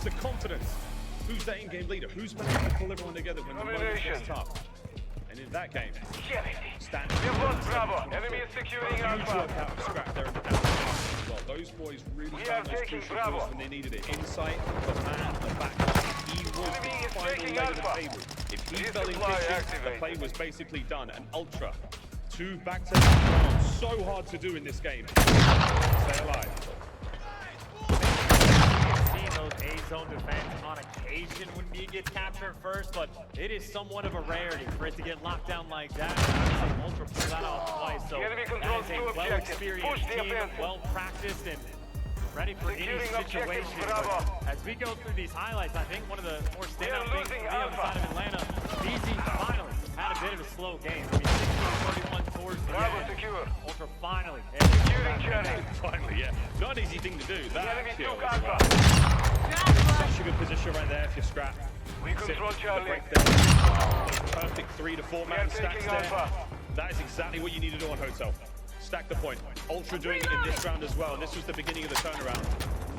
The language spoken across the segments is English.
the confidence. Who's that in-game leader? Who's been able to pull everyone together when the moment gets tough? And in that game, standing Enemy is securing Alpha. work out of scrap there in the down. Well, those boys really found those crucial tools when they needed it. Insight, the man, the back. He was the final leg of the table. If he fell in kitchen, the play was basically done. And Ultra, 2 back-to-back rounds. So hard to do in this game. Stay alive. Those A-zone defense on occasion when we get captured first, but it is somewhat of a rarity for it to get locked down like that. Ultra pulled that off twice, so that is a well-experienced team, well-practiced, and ready for any situation. But as we go through these highlights, I think one of the more standout things for me on the side of Atlanta, BZ finally had a bit of a slow game. I mean, 16-31 towards the end. Ultra finally. Finally, yeah. Not an easy thing to do. That kill as well. Such a good position right there if you're scrapped. We control Charlie. Perfect 3 to 4 man stacks there. That is exactly what you need to do on Hotel. Stack the point. Ultra doing it in this round as well. And this was the beginning of the turnaround.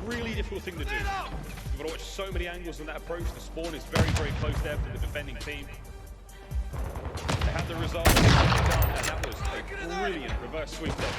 Really difficult thing to do. You've got to watch so many angles on that approach. The spawn is very, very close there for the defending team. They had the result, and that was a brilliant reverse sweep there.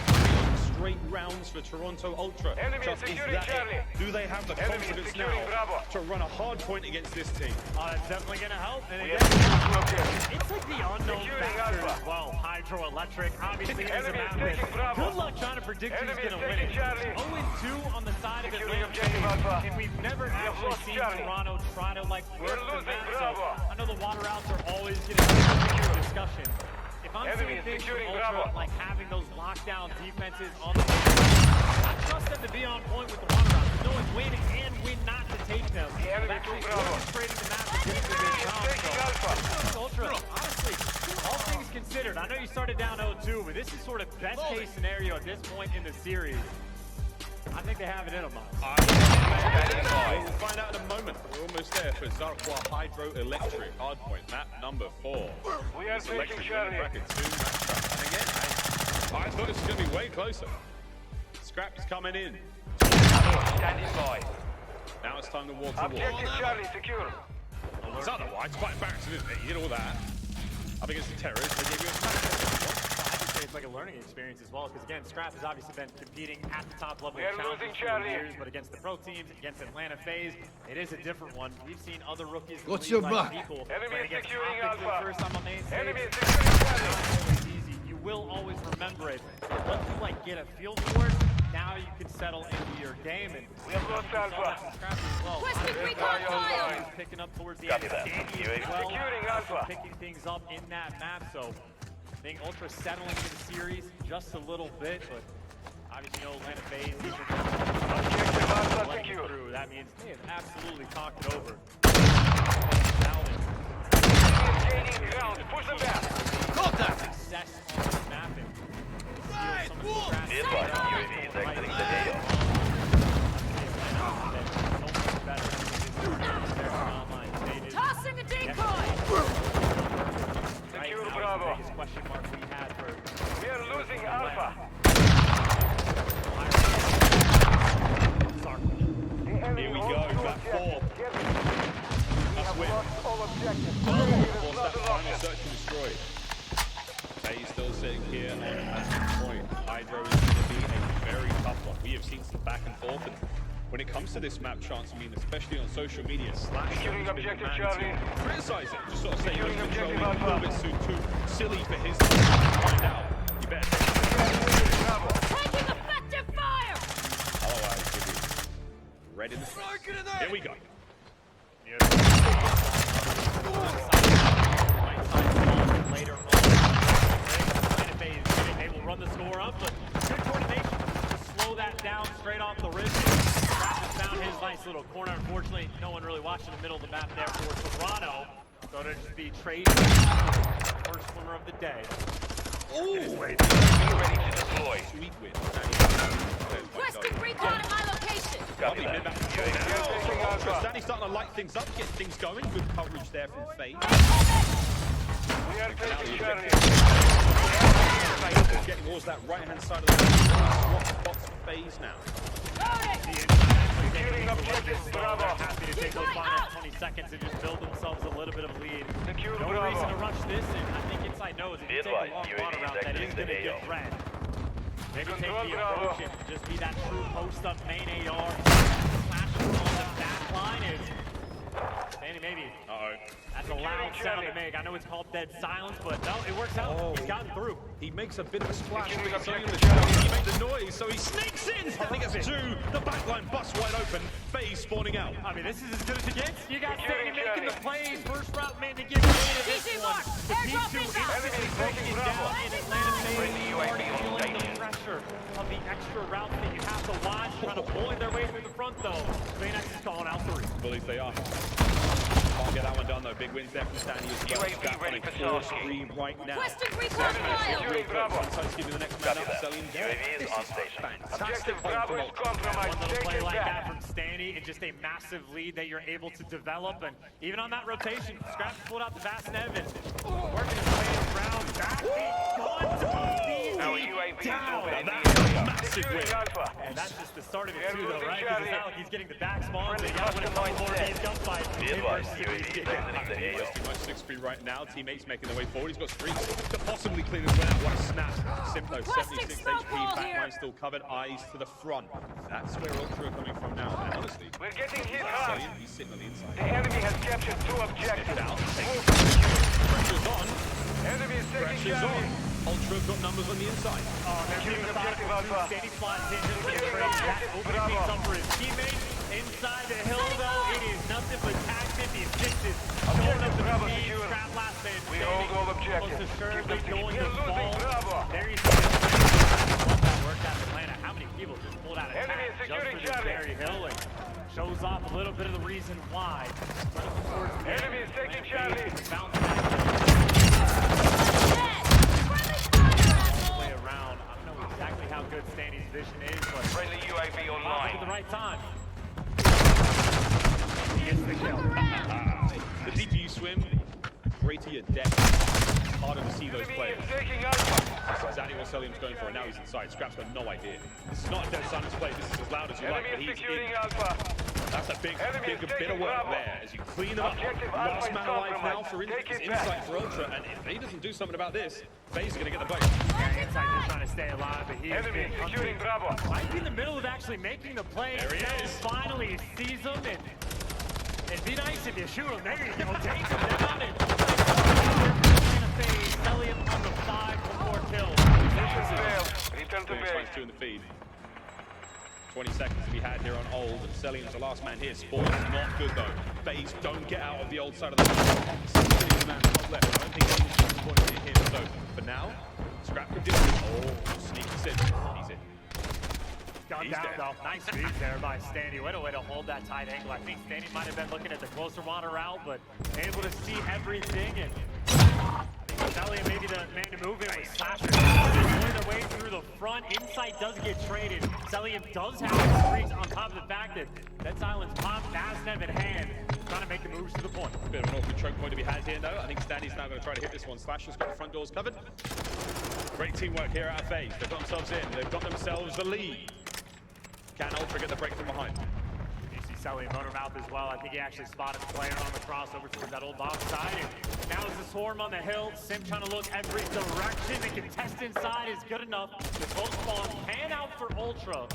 3 straight rounds for Toronto Ultra. Just is that it? Do they have the confidence now to run a hard point against this team? That's definitely going to help. And again, it's like the unknown factor as well. Hydroelectric, obviously, is a map that good luck trying to predict who's going to win it. 0-2 on the side of Atlanta, and we've never actually seen Toronto try to like work the map. So I know the water routes are always going to be a discussion. If I'm seeing things from Ultra, like having those lockdown defenses on the I trust them to be on point with the water routes. No one's waiting and win not to take them. That's orchestrating the map and getting to this job. So Ultra, honestly, all things considered, I know you started down 0-2, but this is sort of best case scenario at this point in the series. I think they have it in them. We'll find out in a moment. We're almost there for Zarqwa Hydroelectric hardpoint, map number 4. We are taking Charlie. Bracket 2, and again, I thought this was going to be way closer. Scrap's coming in. Standing by. Now it's time to walk to wall. Objective Charlie secure. It's otherwise it's quite embarrassing, isn't it? You did all that. Up against the terrorists, they gave you a smash. It's like a learning experience as well, because again, Scrap has obviously been competing at the top level of challenges for years, but against the pro teams, against Atlanta FaZe, it is a different one. We've seen other rookies in the league like people Enemy is securing Alpha. First time on main stage. Enemy is securing Charlie. Easy. You will always remember it. Once you like get a feel for it, now you can settle into your game. And we have lost Alpha. Scrap as well. He's picking up towards the end. Danny as well. Securing Alpha. Picking things up in that map, so I think Ultra settling into the series just a little bit, but obviously no Atlanta FaZe even through. That means they have absolutely talked it over. Gaining ground. Push them back. Contact! Success on this mapping. UAV is exiting the AO. Tossing a decoy! Secure Bravo. Question mark we had for we are losing Alpha. Here we go, back 4. Must win. All objectives. Force that final search and destroy. He's still sitting here at this point. Hydro is going to be a very tough one. We have seen some back and forth, and when it comes to this map chance, I mean, especially on social media, Slash securing objective Charlie. Criticize it. Just sort of say he's controlling a little bit too silly for his team to find out. You better take it. Taking effective fire! Otherwise, he'll be red in the face. Here we go. Later on, they will run the score up, but good coordination to slow that down straight off the wrist. Raptors found his nice little corner. Unfortunately, no one really watching the middle of the map there for Toronto. So it'll just be trade first swimmer of the day. Ooh! Ready to deploy. Sweet win. Requesting recon at my location! Copy that. Danny's starting to light things up, get things going. Good coverage there from FaZe. We are taking Charlie. Getting towards that right-hand side of the swap spots for FaZe now. Securing objective Bravo. Happy to take seconds and just build themselves a little bit of lead. Secure No Bravo. reason to rush this, and I think Inside knows if you take a long water route, that is going to get red. Maybe take Control the Bravo. approach and just be that true post-up main AR. Slashing on the back line is... Danny, maybe. Uh-oh. That's a loud sound to make. I know it's called dead silence, but no, it works out. He's gotten through. He makes a bit of a splash. Securing But objective the Charlie. he made the noise, so he sneaks in. He gets two. The backline busts wide open. FaZe spawning out. I mean, this is as good as it gets. You got Securing Danny making the Charlie. plays. First route man to give away to this TC one. mark. The Airdrop P2 inbound. instantly Enemy breaking taking it Bravo. down, and Atlanta Friendly FaZe UAV already on feeling the station. pressure of the extra route that you have to watch. Trying to bullet their way through the front, though. Phoenix is calling out 3. Bullies they are. Can't get that one done though. Big wins there from Stanley as well. UAV Scrap ready on a for four tasking. screen right now. Requesting recon file. Securing Bravo. Inside's giving the next man up. Selling UAV is on station. Fantastic Objective point Bravo from is Ultra. compromised. One little Take play it like that back. from Stanny and just a massive lead that you're able to develop. And even on that rotation, Scrap pulled out the Vast Nev and working his way around. That beat Our UAV is down. moving in the That's a area. massive Securing win. Alpha. And that's just the start of it Yeah, too, though, losing right? Because Charlie. it's not like he's getting the back spawns. Friendly They got to win a couple more of customized these gunfights. Be advised, UAV is exiting the AO. Pretty much 6-3 right now. Teammates making their way forward. He's got streaks to possibly clear this one out. What a snap. Simpo, Requesting 76 smoke HP. wall here. Backline still covered. Eyes to the front. That's where Ultra are coming from now. And honestly, We're getting hit hard. Salient, he's sitting on the The inside. enemy has captured 2 Get objectives. out. Move. Pressure's on. Enemy is taking Pressure's on. Charlie. Ultra have got numbers on the inside. Oh, they're Securing being objective methodical too. Alpha. Stanny slots in, just Securing getting ready. That objective opening Bravo. things up for his teammates. Inside the hill, though, it is nothing but tactics. The assists showing up to the Bravo team. secure. Scrap last man We standing. hold all objectives. Most assuredly Keep them going We're to losing fall. Bravo. There you see it. Love that work out of Atlanta. How many people just pulled out a Enemy tag is just securing for this Charlie. very hill and shows off a little bit of the reason why. Enemy is taking Charlie. Way around. I don't know exactly how good Stanny's vision is, but Friendly UAV at the online. right time. He gets the kill. The deeper you swim, the greater your depth. Harder to see those Enemy players. is taking Alpha. That's exactly what Celium's going for, and now he's inside. Scrap's got no idea. This is not a dead silence play. This is as loud as you like, but Enemy is he's securing in. Alpha. That's a big Enemy is bit of taking work Bravo. there as you clean them up. Objective Last Alpha is man alive now compromised. for Take it insight back. for Ultra, and if he doesn't do something about this, FaZe are going to get the bait. Yeah, Inside just trying to stay alive, but he is Enemy being hungry. securing Bravo. Might be in the middle of actually making the play. There he is. Finally sees him, and it'd be nice if you shoot him. There you go. Takes him down, and Celium on the 5 before kill. Mission failed. Return to base. Tries to in the feed. 20 seconds to be had here on old. Celium's the last man here. Spawn's not good though. FaZe don't get out of the old side of the map. 16 man top left. I don't think anyone's going to hit him. So for now, Scrap could do it. Oh, sneaks in. He's in. Got He's down dead. though. Nice read there by Stanny. What a way to hold that tight angle. I think Stanny might have been looking at the closer water route, but able to see everything. And I think Celium maybe the man to move in with Slasher. Pulling their way through the front. Insight does get traded. Celium does have the streaks on top of the fact that Dead Silence pop, Vaznev in hand, trying to make the moves to the point. Bit of an awkward choke point to be had here though. I think Stanley's now going to try to hit this one. Slasher's got the front doors covered. Great teamwork here out of FaZe. They've got themselves in. They've got themselves the lead. Can Ultra get the break from behind? You see Celium motor mouth as well. I think he actually spotted the player on the crossover towards that old box side. And now is the swarm on the hill. Sim trying to look every direction. The contestant side is good enough. The close spawn pan out for Ultra.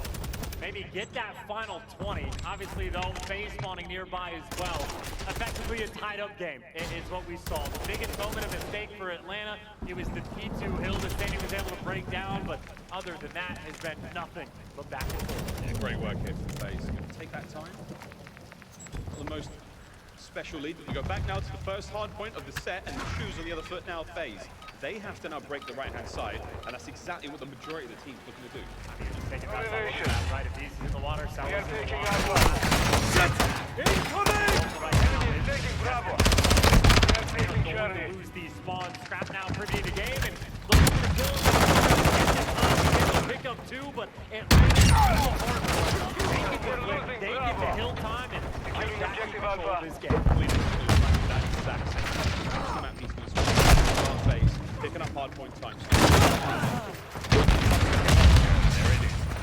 Maybe get that final 20. Obviously, though, FaZe spawning nearby as well. Effectively a tied-up game is what we saw. The biggest moment of mistake for Atlanta, it was the P2 hill that Stanley was able to break down, but other than that, has been nothing but back and forth. Yeah, great work here from FaZe. Going to take that time. The most special lead. We go back now to the first hard point of the set, and the shoes on the other foot now FaZe. They have to now break the right-hand side, and that's exactly what the majority of the team's looking to do. Just taking that all over that, right? If he's in the water, We Salah's are in the taking water. Alpha. Right now, Enemy is taking Bravo. We are taking going Charlie. to lose these spawns. Scrap now privy to the game and looking for the kills. Pick up 2, but Atlanta they get the hill time and Securing back objective control Alpha. this game. FaZe picking up hard point times.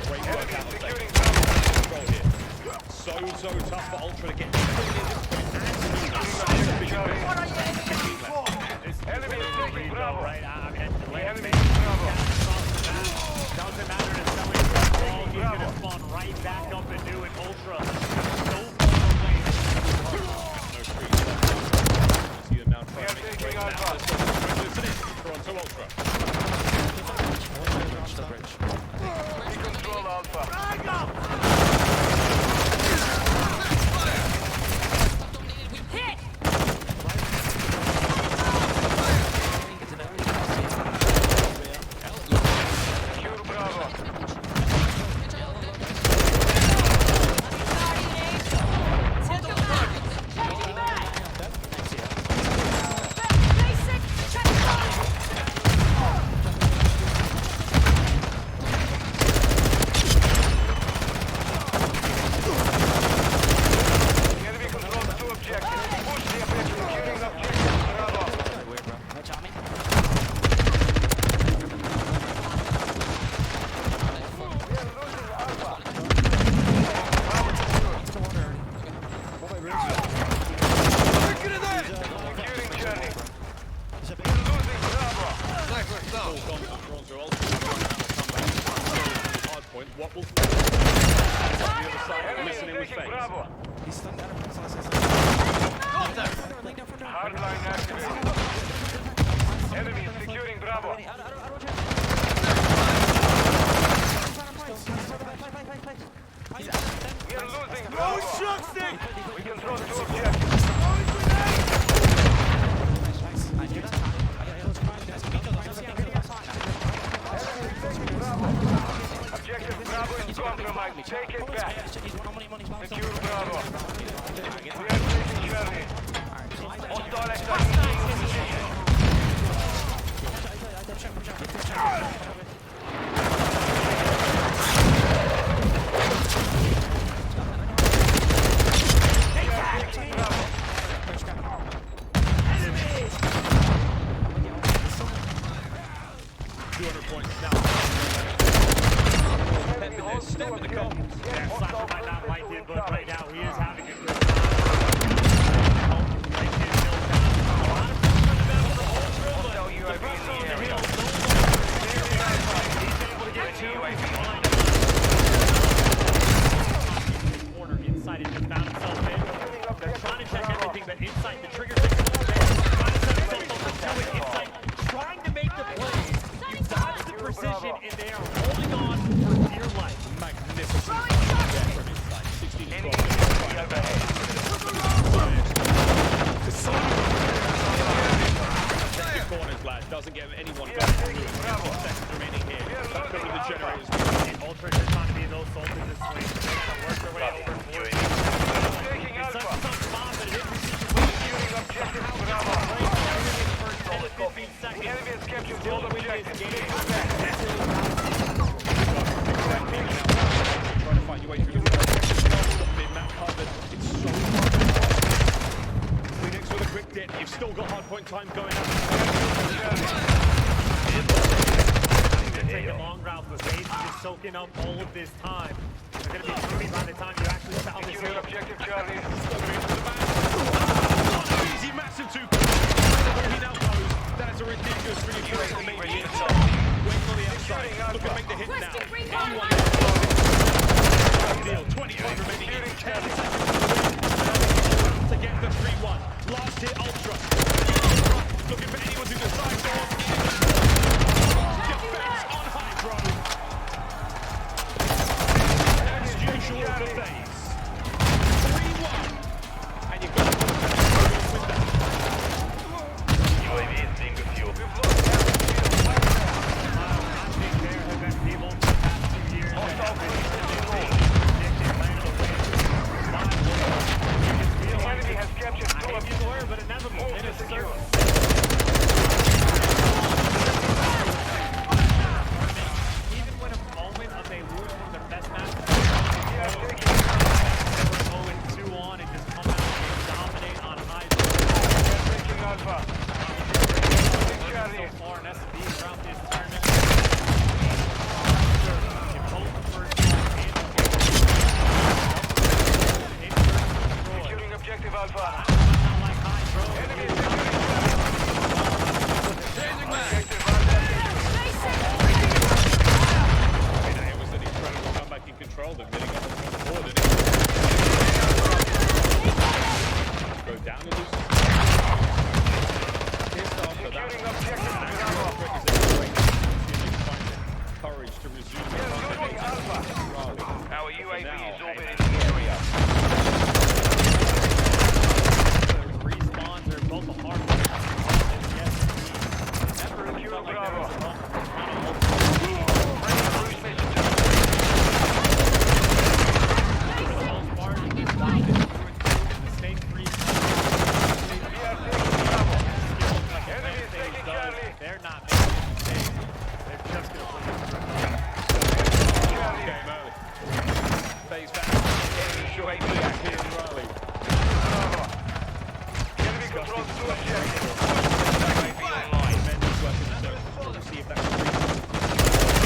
Great work out of FaZe. Securing Bravo. Control here. So tough for Ultra to get and Ultra so far away. No trees left. See them now trying to make taking it right Alpha. now. Listen in, Toronto Ultra. We control Alpha. Hit! Secure Bravo. Took him out! Changing back! Basic, check Enemy controls 2 objectives. Push the objective. Securing objective Bravo. Securing Charlie. We're losing Bravo. All gone from Toronto Ultra. Hard point. What will on the other side? Enemy Listening with taking face. Bravo. Hardline activated. Enemy securing Bravo. We are losing Bravo. We control 2 objectives. Objective Bravo is compromised. Take it back. Secure Bravo. We are taking Charlie. Hostile attacking position. Step in the goal. Yeah, Sasha might not like it, but right now he is having a good time. Right here, Bill's down. A lot of pressure on the battle for Ultra, but the pressure on the hill is no longer there. He's able to get 2. He's fine. Corner inside and just found himself in. They're trying to check everything, but inside the trigger takes a little bit. Trying to set himself up for 2 and inside, trying to make the plays. You've got the precision, and they are holding on for dear life. Magnificent. Throwing shots! From inside. 16 to 12. Second corners, lad. Doesn't get anyone going. 15 seconds remaining here. Back over the generators. Ultra are trying to be those soldiers this swing. They gotta work their way over. Taking It's such a Alpha. tough spot, but it is Securing objective Bravo. first 10 to 15 seconds. Enemy has captured Still both to win this objectives. game. Take it back. Trying to fight your way through the big map covered. It's so hard. Phoenix with a quick dip. You've still got hard point time going up. Take a long route, but Bates is just soaking up all of this time. They're going to be moving by the time you actually foul this Securing hill. objective Charlie. Easy, massive 2. He now goes. That's a ridiculous 3 to make the inside. Wait for the outside. Look at make the hit now. Requesting recon on my Deal. 28 remaining. 10 seconds to get the 3-1. Last hit, Ultra. Looking for anyone to decide on. Defense on Hydro. As usual for Bates. 3-1. And you've got to with that. UAV is being refueled. I think there have been people for the past 2 years that have been predicting land of win. The enemy has captured I 2 hate to use the word, but inevitable. It is secure. certain. Even when a moment of they lose one of their best matches, they were 0-2 on and just come out and dominate on high. Taking Alpha. So far in S&B throughout this tournament. You both the first Securing objective Alpha. like Hydro. Enemy is securing objective Alpha. It was an incredible comeback in control. They're getting up on the board. Front to objective. UAV online. Tremendous work in the zone. We'll see if that can reach.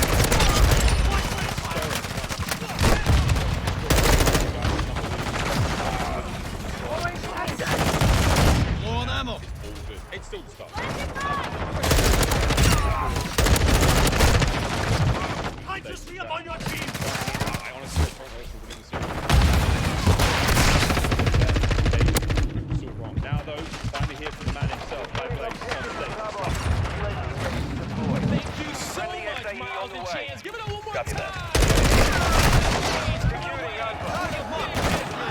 Low on ammo. All good. It's still the start. I just see him on your team. I honestly thought we were winning the series. So wrong. Now though, finally hear from the man himself. High place. Thank you so much, Miles and Chance. Give it up one more Copy time. that. Securing Alpha.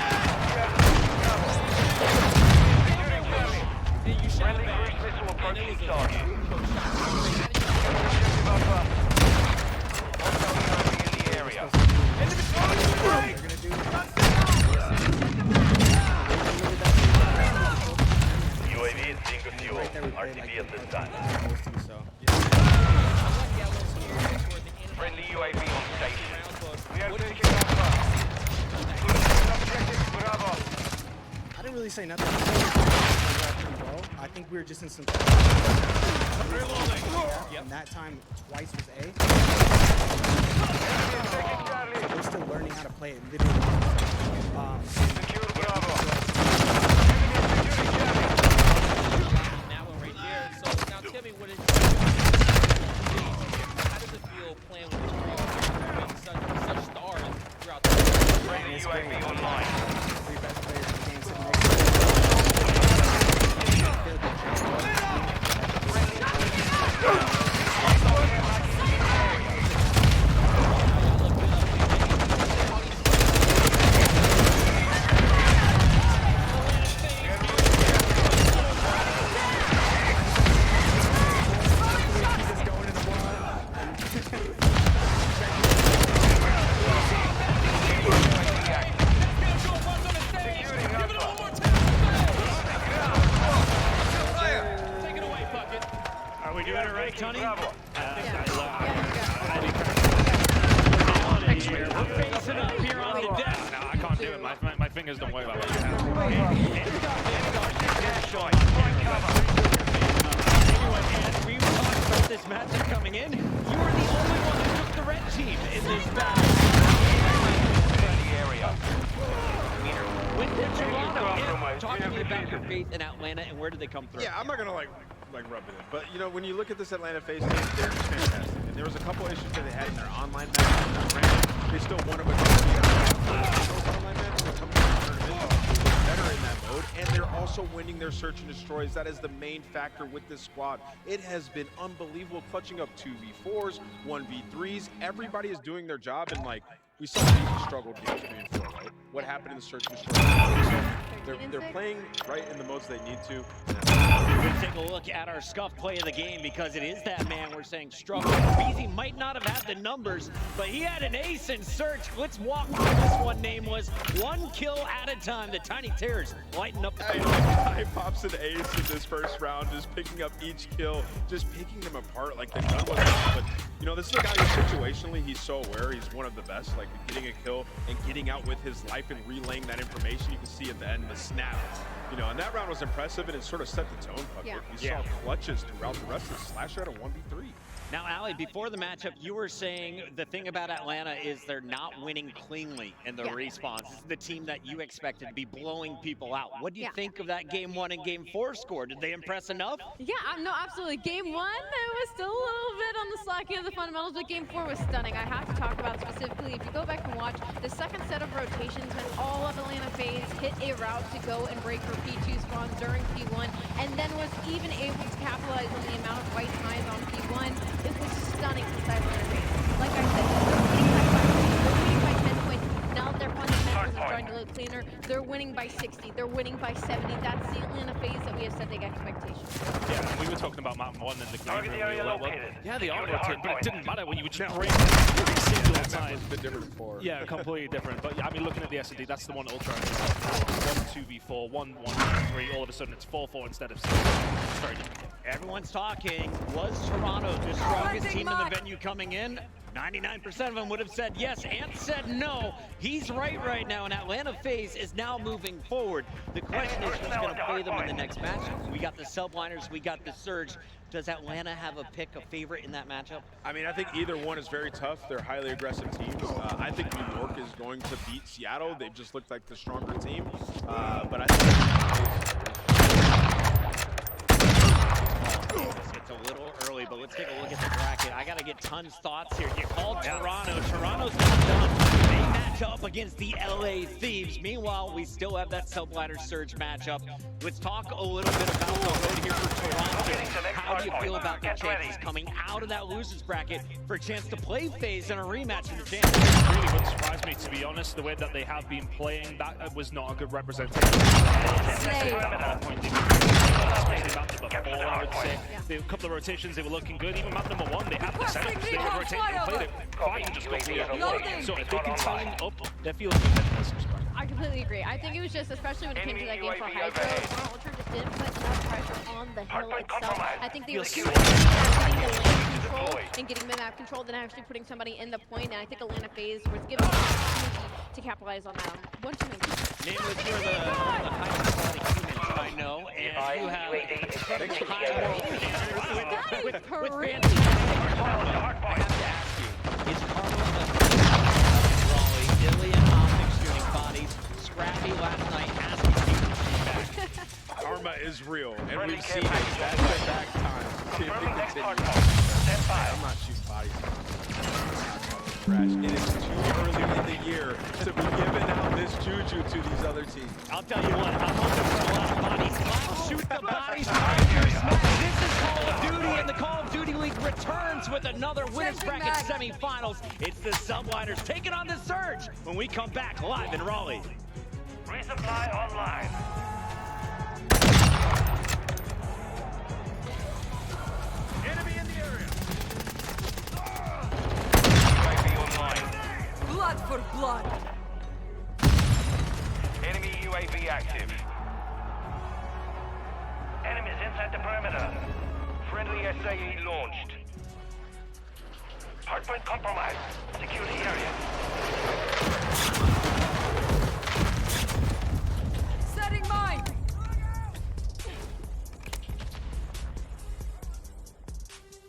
And you shot Friendly back. cruise missile And it approaching was a target. UAV is being refueled. RTB at this time. Friendly UAV on station. We are taking Alpha. Objective Bravo. I didn't really say nothing. I think we were just in some. And that time, twice was A. Taking Charlie. We're still learning how to play it. Literally. Secure Bravo. That one right there. So now tell me what it is. How does it feel playing with such stars throughout the Friendly UAV online. Three best players in the game sitting Are we doing it right, Tony? Bravo. We're facing up here on the desk. No, I can't do it. My fingers don't work like that. Anyway, and we were talking about this matchup coming in. You were the only one who took the red team in this battle. Friendly area. When did Toronto hit? Talk to me about your faith in Atlanta and where did they come through? Yeah, I'm not gonna like rub it in, but you know when you look at this Atlanta FaZe team, they're just fantastic. And there was a couple issues that they had in their online matches. They still won a bunch of those online matches. They're coming to the tournament, better in that mode, and they're also winning their search and destroys. That is the main factor with this squad. It has been unbelievable, clutching up 2v4s, 1v3s. Everybody is doing their job, and like we saw people struggle against 3 and 4, right? What happened in the search and destroy? They're playing right in the modes they need to. We're going to take a look at our scuff play of the game because it is that man we're saying struggle. Beezy might not have had the numbers, but he had an ace in search. Let's walk through this one. Name was 1 kill at a time. The Tiny Terrors lighting up the field. Guy pops an ace in this first round, just picking up each kill, just picking them apart like they've done with him. But you know, this is a guy who situationally he's so aware. He's one of the best, like getting a kill and getting out with his life and relaying that information. You can see at the end the snap. You know, and that round was impressive, and it sort of set the tone. Yeah. We saw clutches throughout the rest of the slash out of 1v3. Now, Ali, before the matchup, you were saying the thing about Atlanta is they're not winning cleanly in their respawns. This is the team that you expected to be blowing people out. What do you think of that Game 1 and Game 4 score? Did they impress enough? Yeah, no, absolutely. Game 1, it was still a little bit on the slack of the fundamentals, but Game 4 was stunning. I have to talk about specifically, if you go back and watch the second set of rotations when all of Atlanta FaZe hit a route to go and break for P2 spawns during P1, and then was even able to capitalize on the amount of white ties on P1. It was stunning inside Atlanta FaZe. Like I said, they're winning by 10 points. Now that their fundamentals are starting to look cleaner, they're winning by 60. They're winning by 70. That's the Atlanta FaZe that we have setting expectations. Yeah, and we were talking about map 1 and the Target green area room. located. Yeah, they are Secure the hard rotating, but it point. didn't matter when you would break every single That time. was a bit different before. Yeah, completely different. But I mean, looking at the S&D, that's the one Ultra. 1-2v4, 1-1-3. All of a sudden, it's 4-4 instead of 6. It's very different. Everyone's talking. Was Toronto the strongest team in the venue coming in? 99% of them would have said yes. Ant said no. He's right now, and Atlanta FaZe is now moving forward. The question is who's going to play them in the next matchup. We got the Subliners, we got the Surge. Does Atlanta have a pick, a favorite in that matchup? I mean, I think either one is very tough. They're highly aggressive teams. I think New York is going to beat Seattle. They've just looked like the stronger team. But I think it's a little early, but let's take a look at the bracket. I got to get Tun's thoughts here. You called Toronto. Toronto's not done. They match up against the LA Thieves. Meanwhile, we still have that Subliner Surge matchup. Let's talk a little bit about the road here for Toronto. How do you feel about their chances coming out of that losers bracket for a chance to play FaZe in a rematch in the championship? It really wouldn't surprise me, to be honest. The way that they have been playing, that was not a good representation. Especially map number 4, I would say. A couple of rotations, they were looking good. Even map number 1, they had the setups. They were rotating and played it quite and just got the other way. So if they can tighten up, they're feeling good in this respect. I completely agree. I think it was just, especially when it came to that game for Hydro, Ultra just didn't put enough pressure on the hill itself. I think they were getting the lane control and getting the map control than actually putting somebody in the point, and I think Atlanta FaZe was given the opportunity to capitalize on that. One too many. Nameless, you're the highest quality humans I know, and you have incredibly high moral standards with fancy. I have to ask you, is Carlo Raleigh, Ilya and Optics shooting bodies, Scrappy last night asking people feedback? karma is real, and we've seen it back-to-back times. I'm not shooting bodies. Trash. It is too early in the year to be giving out this juju to these other teams. I'll tell you what, I'm hoping for a lot of bodies. Shoot the bodies, Tigers. This is Call of Duty, and the Call of Duty League returns with another winners bracket semifinals. It's the Subliners taking on the Surge when we come back live in Raleigh. Resupply online. Enemy in the area. UAV online. Blood for blood. Enemy UAV active. Enemies inside the perimeter. Friendly SAE launched. Hardpoint compromised. Secure the area. Setting mine.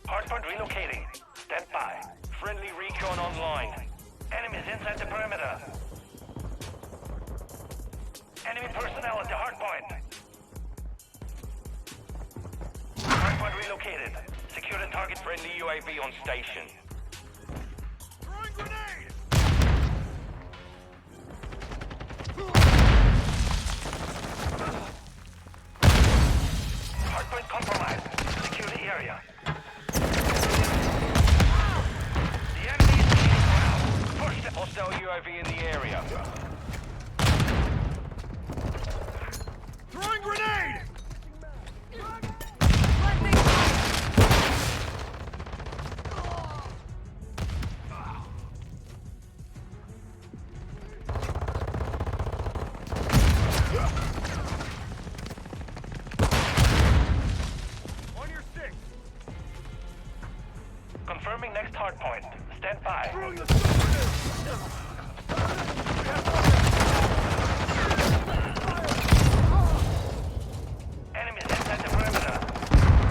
Hardpoint relocating. Stand by. Friendly recon online. Enemies inside the perimeter. Enemy personnel at the hardpoint. Hardpoint relocated. Secure the target. Friendly UAV on station. Throwing grenade. Hardpoint compromised. Secure the area. The enemy is gaining ground. Push the hostile UAV in the area. Throwing grenade. On your six. Confirming next hardpoint. Stand by. Throwing the grenade. Enemies inside the perimeter.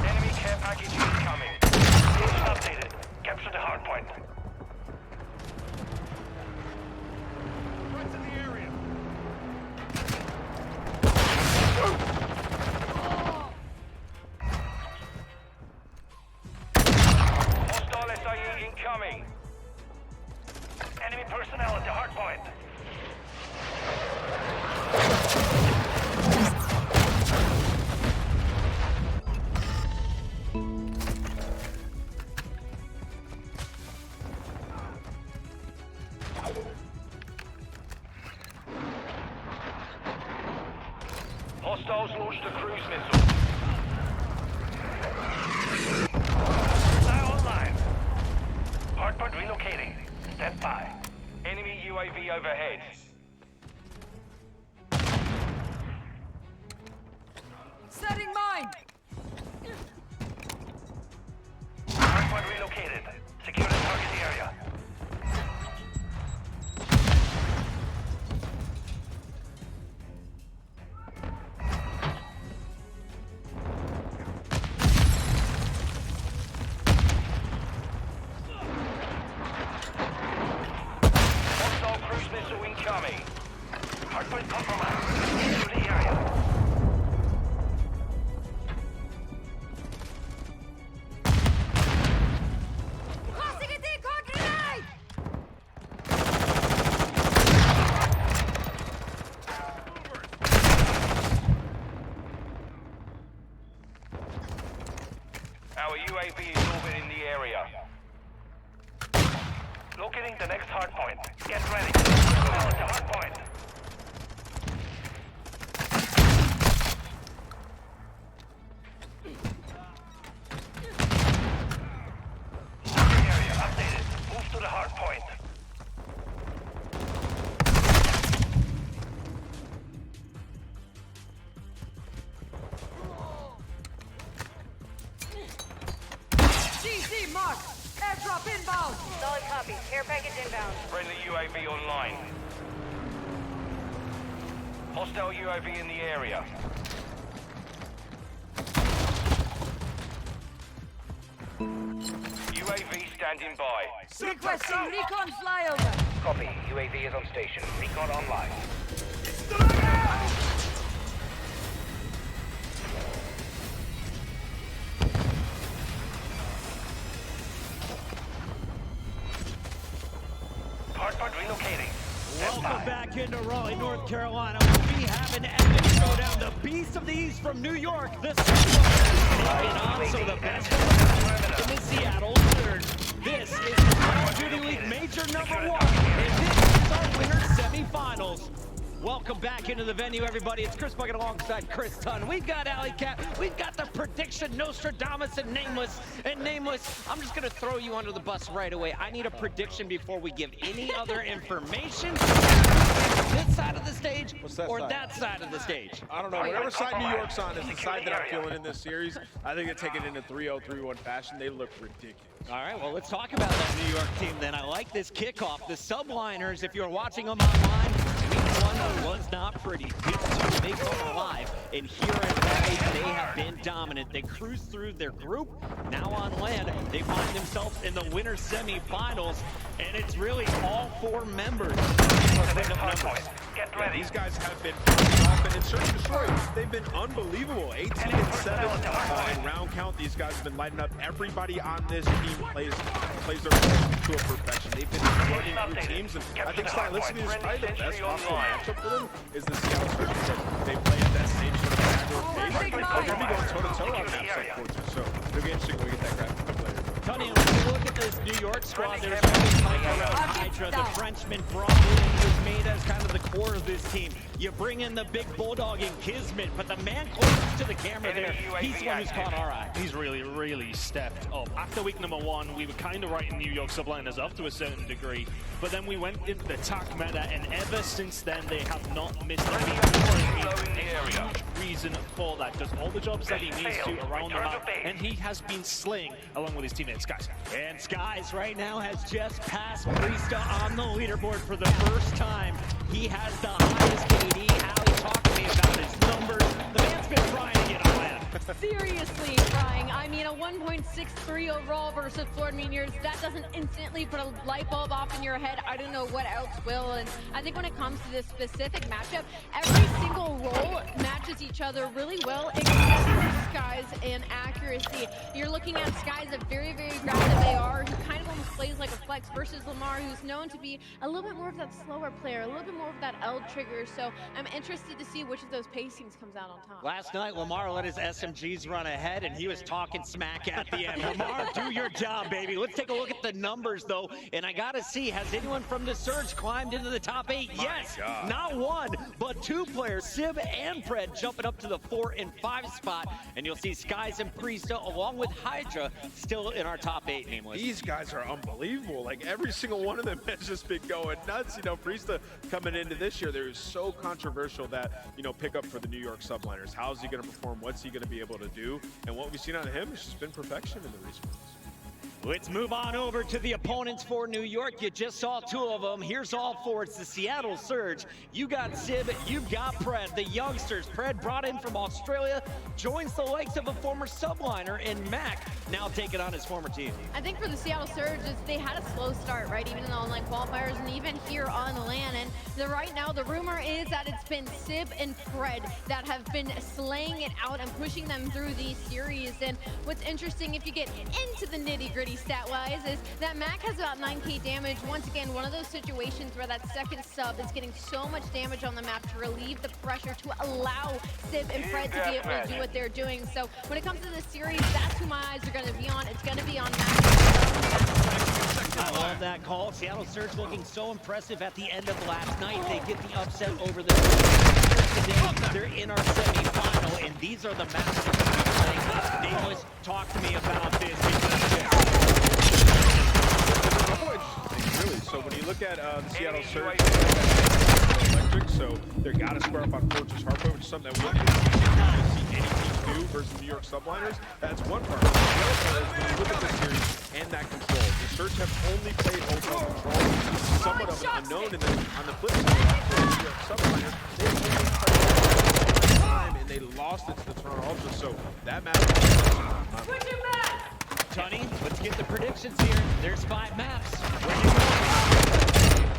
Enemy care package incoming. Station updated. Capture the hardpoint. Threats in the area. Hostile SIE incoming. Enemy personnel at the hardpoint. Hostiles launched a cruise missile. Now online. Hardpoint relocating. Stand by. Enemy UAV overhead. Setting mine. Hardpoint relocated. Secure the target area. UAV is orbiting the area. Locating the next hard point. Get ready. Now at the hard point. Area updated. Move to the hard point. CC mark. Airdrop inbound. Solid copy. Care package inbound. Friendly UAV online. Hostile UAV in the area. UAV standing by. Requesting recon flyover. Copy. UAV is on station. Recon online. Hardpoint relocating. Welcome back into Raleigh, North Carolina. We have an epic showdown. The Beast of the East from New York. This is also the best in the Seattle Surge. This is the Call of Duty League Major #1, and this is our winner semifinals. Welcome back into the venue, everybody. It's Chris Bucket alongside Chris Tunn. We've got Alley Cat. We've got the prediction, Nostradamus and Nameless. And Nameless, I'm just going to throw you under the bus right away. I need a prediction before we give any other information. This side of the stage or that side of the stage? I don't know. Whatever side New York's on is the side that I'm feeling in this series. I think they take it in a 3-0, 3-1 fashion. They look ridiculous. All right, well, let's talk about that New York team then. I like this kickoff. The subliners, if you're watching them online, week 1 was not pretty. Week 2, they come alive. And here in Raleigh, they have been dominant. They cruise through their group. Now on land, they find themselves in the winter semifinals. And it's really all 4 members. Get ready. These guys have been up and search and destroy. They've been unbelievable. 18-7 in round count. These guys have been lighting up. Everybody on this team plays their role to a perfection. They've been running through teams, and I think stylistically, it's probably the best possible matchup for them is the Seattle Surge because they play at that same sort of aggro pace. They're going to be going toe-to-toe on maps like 4-2, so it'll be interesting when we get that graphic up later. Tony, when you look at this New York squad, there's Hydra, the Frenchman brought in, who's made as kind of the core of this team. You bring in the big bulldog in Kismet, but the man closest to the camera there, he's the one who's caught our eye. He's really stepped up. After week #1, we were kind of writing New York subliners up to a certain degree, but then we went into the attack meta, and ever since then, they have not missed a huge reason for that. Does all the jobs that he needs to around the map, and he has been slaying along with his teammates, Skies. And Skies right now has just passed Priesta on the leaderboard for the first time. He has the highest KD. Allie, talk to me about his numbers. The man's been trying to get on land. Seriously trying. I mean, a 1.63 overall versus Florida Meteors, that doesn't instantly put a light bulb off in your head. I don't know what else will. And I think when it comes to this specific matchup, every single role matches each other really well, except for Skies and accuracy. You're looking at Skies, a very aggressive AR who kind of almost plays like a flex versus Lamar, who's known to be a little bit more of that slower player, a little bit more of that L trigger. So I'm interested to see which of those pacings comes out on top. Last night, Lamar let his SMGs run ahead, and he was talking smack at the end. Lamar, do your job, baby. Let's take a look at the numbers, though. And I got to see, has anyone from the Surge climbed into the top 8? Yes, not one, but 2 players, Sib and Fred, jumping up to the 4 and 5 spot. And you'll see Skies and Priesta, along with Hydra, still in our top 8, Nameless. These guys are unbelievable. Like, every single one of them has just been going nuts. You know, Priesta coming into this year, they're so controversial that, you know, pick up for the New York subliners. How's he going to perform? What's he going to be able to do? And what we've seen out of him has just been perfection in the recent months. Let's move on over to the opponents for New York. You just saw 2 of them. Here's all 4. It's the Seattle Surge. You got Sib, you've got Pred, the youngsters. Pred brought in from Australia, joins the likes of a former subliner in Mac, now taking on his former team. I think for the Seattle Surge, they had a slow start, right? Even in the online qualifiers and even here on LAN. And right now, the rumor is that it's been Sib and Pred that have been slaying it out and pushing them through these series. And what's interesting, if you get into the nitty-gritty already stat-wise is that Mac has about 9k damage. Once again, one of those situations where that second sub is getting so much damage on the map to relieve the pressure to allow Civ and Fred to be able to do what they're doing. So when it comes to this series, that's who my eyes are going to be on. It's going to be on Mac. I love that call. Seattle Surge looking so impressive at the end of last night. They get the upset over the today. They're in our semi-final, and these are the maps that we're playing. Nameless, talk to me about this. Really. So when you look at the Seattle Surge, electric, so they're got to square up on Fortress Hardware, which is something that we haven't see any teams do versus New York Subliners. That's one part. The other part is when you look at this series and that control, the Surge have only played hotel control, which is somewhat of an unknown. And then on the flip side, the New York Subliners, they only played time and they lost it to the Toronto Ultras. So that matters. Tunny, let's get the predictions here. There's 5 maps.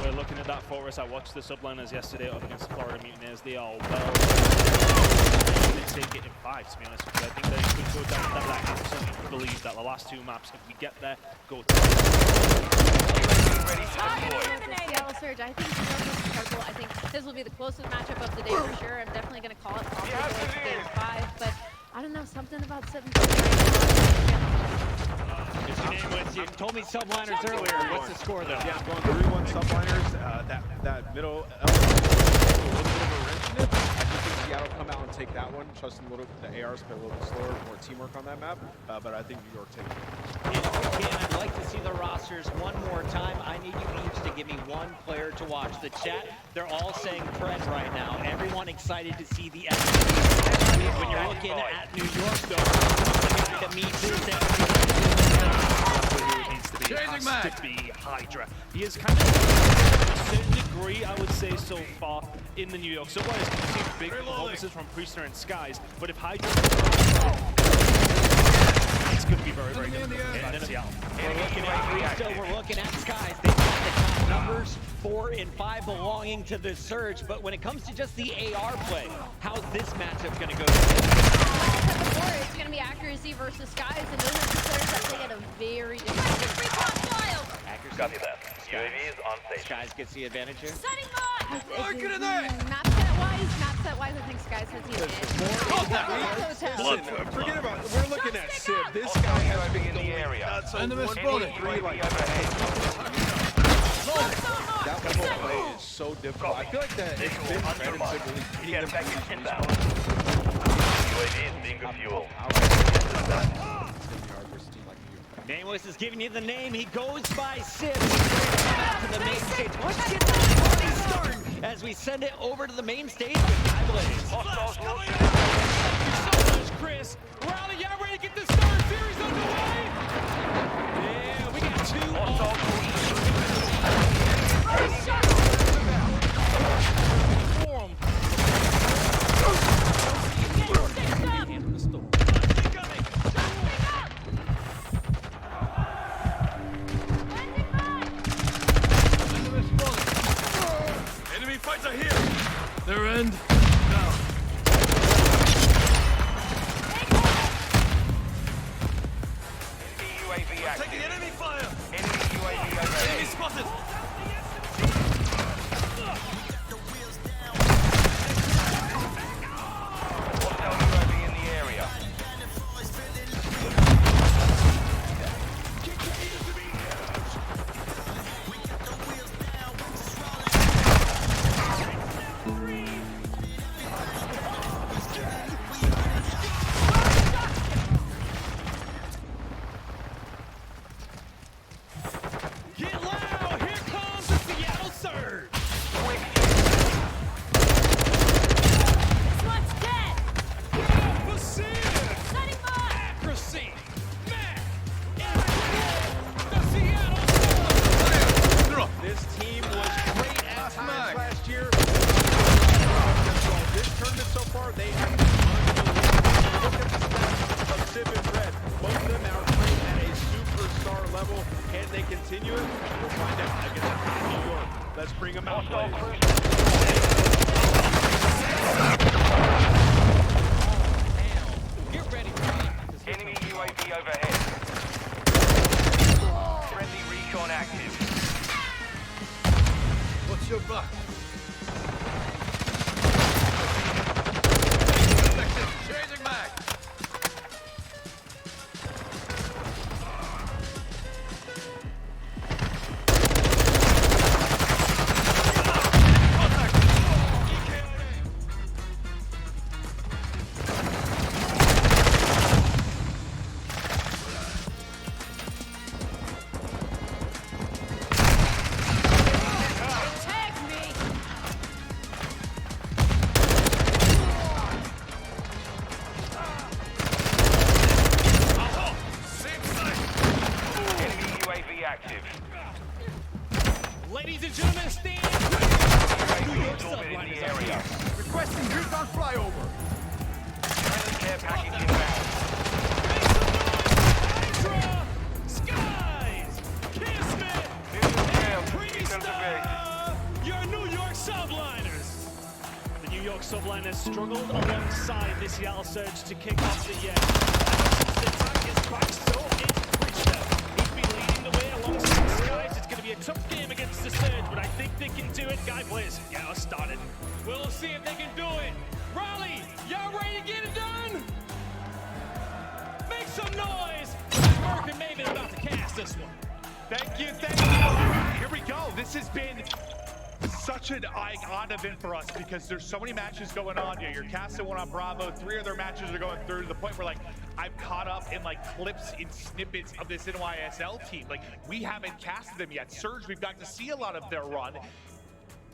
We're looking at that for us. I watched the subliners yesterday up against the Florida Mutineers. They are they take it in 5, to be honest with you. I think they could go down that. I absolutely believe that the last 2 maps, if we get there, go to Seattle Surge, I think Purple, I think this will be the closest matchup of the day for sure. I'm definitely going to call it probably game 5, but I don't know, something about 7. You told me subliners earlier. What's the score, though? Yeah, I'm going 3-1 subliners. That middle element is a little bit of a wrench in it. I do think Seattle come out and take that one. Trusting the ARs play a little bit slower, more teamwork on that map. But I think New York takes it. If we can, I'd like to see the rosters one more time. I need you each to give me one player to watch. The chat, they're all saying Fred right now. Everyone excited to see the MVP. When you're looking at New York, though, to me too, has to be Hydra. He is kind of, to a certain degree, I would say so far, in the New York Subliners. We've seen big performances from Priestner and Skies, but if Hydra, it's going to be very, very good in Seattle. We're looking at Priestner, we're looking at Skies. They've got the top numbers, 4 and 5 belonging to the Surge, but when it comes to just the AR play, how's this matchup going to go? It's going to be accuracy versus Skies, and those are 2 players that play at a very different Accuracy. Copy that. UAV is on station. Skies gets the advantage here. Setting mine! Map set-wise, I think Skies has the advantage. Forget about it. We're looking at Civ. This guy has been in the area. That level of play is so difficult. I feel like that it's been Fred and Civ really beating them from inbound. UAV is being refueled. Nameless is giving you the name. He goes by Civ. Back to the main stage. Let's get the party started as we send it over to the main stage with Skyblaze. Thank you so much, Chris. Rally, y'all ready to get this third series underway? Yeah, we got 2 Enemy fighter here! Their end now. Enemy UAV active. Taking enemy fire! Enemy UAV overhead. Enemy spotted! Hostile UAV in the area. Get loud! Here comes the Seattle Surge! This one's dead! For Civ! Setting mine! Accuracy! Mac! The Seattle Surge! This team was great at times last year. This tournament so far, they have been unbelievable. Look at the stats of Civ and Fred. Both of them are playing at a superstar level. Can they continue it? We'll find out against New York. Let's bring them out. Get ready, man. Enemy UAV overhead. struggled alongside this Seattle Surge to kick off the year. The attack is back, so it's Priester. He's been leading the way alongside the Skies. It's going to be a tough game against the Surge, but I think they can do it. Guy players, get us started. We'll see if they can do it. Raleigh, y'all ready to get it done? Make some noise. American Maven about to cast this one. Thank you, thank you. Here we go. This has been such an odd event for us because there's so many matches going on. You know, you're casting one on Bravo. 3 other matches are going through to the point where, like, I'm caught up in, like, clips and snippets of this NYSL team. Like, we haven't casted them yet. Surge, we've got to see a lot of their run.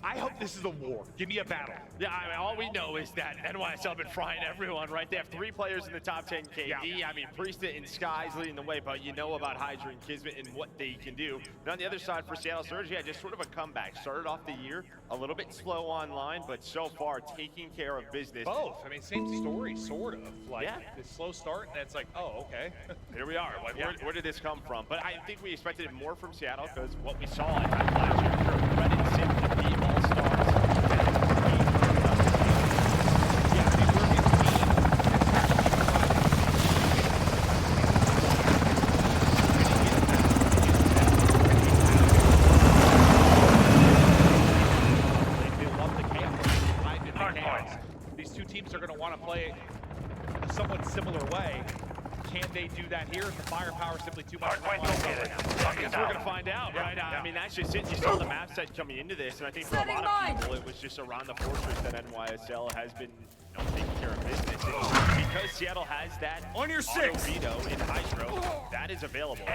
I hope this is a war. Give me a battle. Yeah, I mean, all we know is that NYSL have been frying everyone, right? They have 3 players in the top 10 KD. Yeah. I mean, Priesta and Sky's leading the way, but you know about Hydra and Kismet and what they can do. And on the other side for Seattle Surge, yeah, just sort of a comeback. Started off the year a little bit slow online, but so far taking care of business. Both. I mean, same story, sort of. Like, this slow start, and it's like, oh, okay. Here we are. Like, where did this come from? But I think we expected more from Seattle because what we saw at times last year for Red and Sim to be all-stars. These two teams are going to want to play a somewhat similar way. Can they do that here? Is the firepower simply too much? I guess we're going to find out, right? I mean, that's just it. You saw the map set coming into this, and I think for a lot of people, it was just around the fortress that NYSL has been taking care of business. And because Seattle has that on your 6 veto in Hydro, that is 4 or 5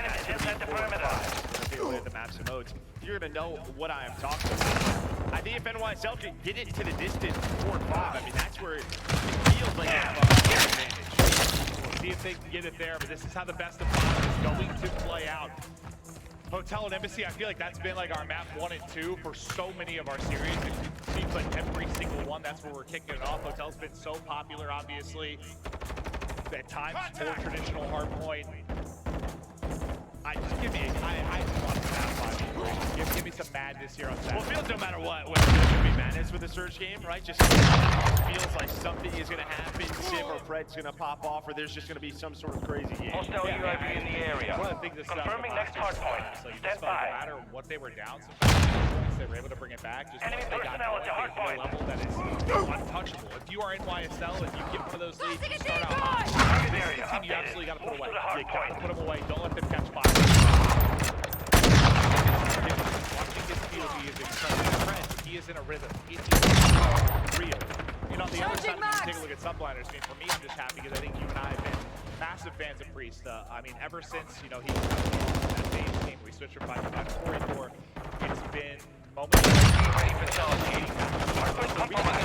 the maps and modes. You're going to know what I am talking about. I think if NYSL can get it to the distance 4 and 5, I mean, that's where it feels like they have a advantage. We'll see if they can get it there, but this is how the best of 5 is going to play out. Hotel and Embassy, I feel like that's been like our map 1 and 2 for so many of our series. It seems like every single one, that's where we're kicking it off. Hotel's been so popular, obviously. At times, more traditional hardpoint. I just give me, I just want to map 5. Give me some madness here on that. Well, it feels no matter what, whether there's going to be madness with the Surge game, right? Just feels like something is going to happen. Civ or Fred's going to pop off, or there's just going to be some sort of crazy game. Hostile UAV in the area. One of the things that's confirming next hard point. Stand by. No matter what they were down, sometimes they were able to bring it back. Just enemy they got personnel at the hard point. Level that is untouchable. If you are NYSL and you get one of those leads, you start out hot. This is the team you absolutely got to put away. You got to put them away. Don't let them catch fire. Watching this field, he is incredible. Friend, he is in a rhythm. He is real. And on the other side, you take a look at Subliners. I mean, for me, I'm just happy because I think you and I have been massive fans of Priest. I mean, ever since, you know, he was that Dave team, we switched from 5-4, it's been moments.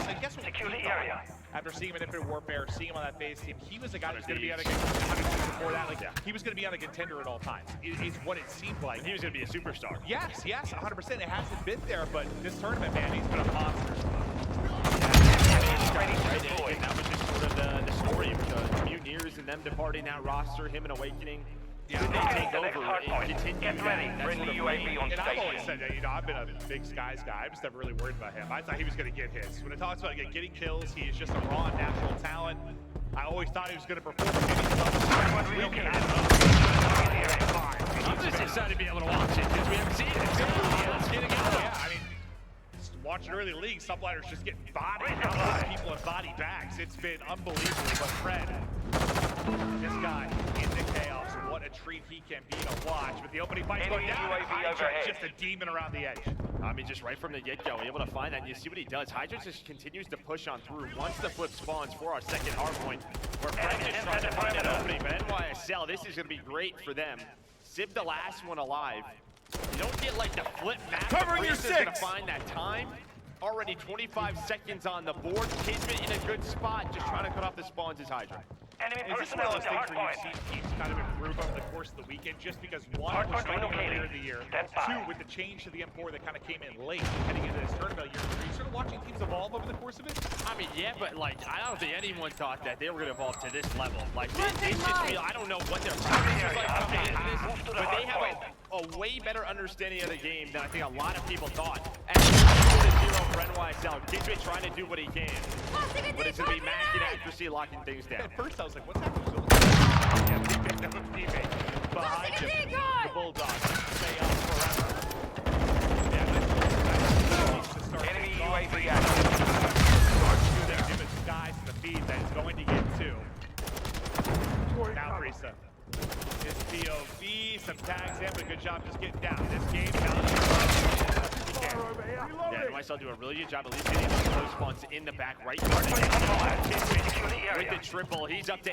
And guess what? Secure the area. After seeing him in Infinite Warfare, seeing him on that phase team, he was the guy that was going to be on a contender before that. Like, he was going to be on a contender at all times. Is what it seemed like. He was going to be a superstar. Yes, 100%. It hasn't been there, but this tournament, man, he's been a monster. And that was just sort of the story of the Mutineers and them departing that roster, him and Awakening. Yeah, they take over and continue Get ready, bring the UAV on station. And I've always said station. that, you know, I've been a big Skies guy. I'm just never really worried about him. I thought he was going to get hits. When it talks about getting kills, he is just a raw natural talent. I always thought he was going to perform. I'm just excited to be able to watch it because we haven't seen it. Let's get it going. Yeah, I mean, watching early league, Subliners just getting bodied. People in body bags. It's been unbelievable. But Fred, this guy in the chaos, what a treat he can be to watch. But the opening fight's going down. Hydra's just a demon around the edge. I mean, just right from the get-go, able to find that. And you see what he does. Hydra just continues to push on through. Once the flip spawns for our second hard point, where Fred just trying to find that opening. But NYSL, this is going to be great for them. Civ the last one alive. You don't get like the flip map. Covering your 6. Gonna find that time. Already 25 seconds on the board. Kismet in a good spot, just trying to cut off the spawns as Hydra. Enemy Is this one personnel of those at the things hard where point. you've seen teams kind of improve over the course of the weekend just because one, Hard was point starting earlier relocated. in the year, Stand by. 2, with the change to the M4 that kind of came in late heading into this tournament, are you sort of watching teams evolve over the course of it? I mean, yeah, but like, I don't think anyone thought that they were going to evolve to this level. Like, this just feel, I don't know what their practice is like coming into this, but they have a way better understanding of the game than I think a lot of people thought. And 0 for NYSL. Kismet trying to do what he can. But it's going to be immaculate accuracy locking things down. At first I was like, what's happening? He picked up a teammate behind him. The Bulldogs stay up forever. Enemy UAV active. They're giving Skies the feed that is going to get two. Now Risa. His POV, some tags in, but good job just getting down. This game, yeah, NYSL do a really good job at least getting those spawns in the back right part of with the triple. He's up to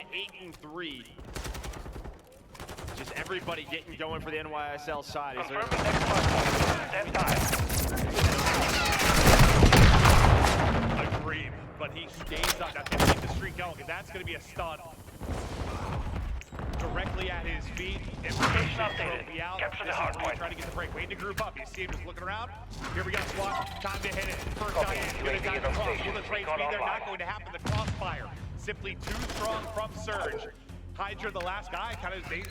8-3. Just everybody getting going for the NYSL side. Agreed, but he stays up. That's going to keep the streak going, and that's going to be a stun. Directly at his feet. Information updated. Capture the hard point. Trying to get the break. Waiting to group up. You see him just looking around. Here we go, SWAT. Time to hit it. First guy in. Gonna dive across. Will the trades be there? Not going to happen. The crossfire. Simply too strong from Surge. Hydra, the last guy,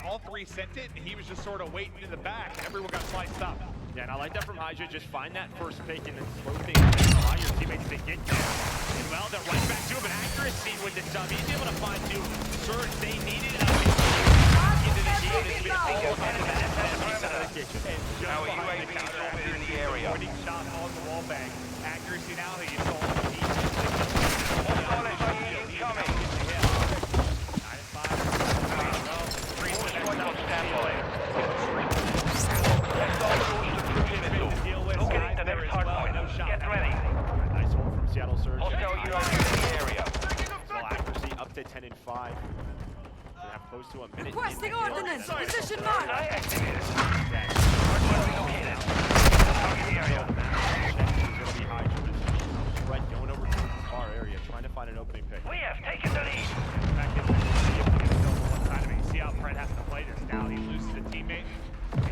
all three sent it, and he was just sort of waiting in the back. Everyone got sliced up. Yeah, and I like that from Hydra. Just find that first pick and then slow things down. Allow your teammates to get there. And well, they're right back to him. An accuracy with the sub. He's able to find two. Surge, they needed it. Into the game. It's been all about the kitchen. Our UAV is orbiting the area. Winning shot on the wall bang. Accuracy now, he is all Incoming. Locating the next hard point. Get ready. Nice hold from Seattle Surge. Hostile UAV in the area. Full accuracy up to 10-5. They have close to a minute. Requesting ordnance. Position mark. Right, going over to the far area, trying to find an opening pick. We have taken the lead. You see how Fred has to play this now. He loses a teammate.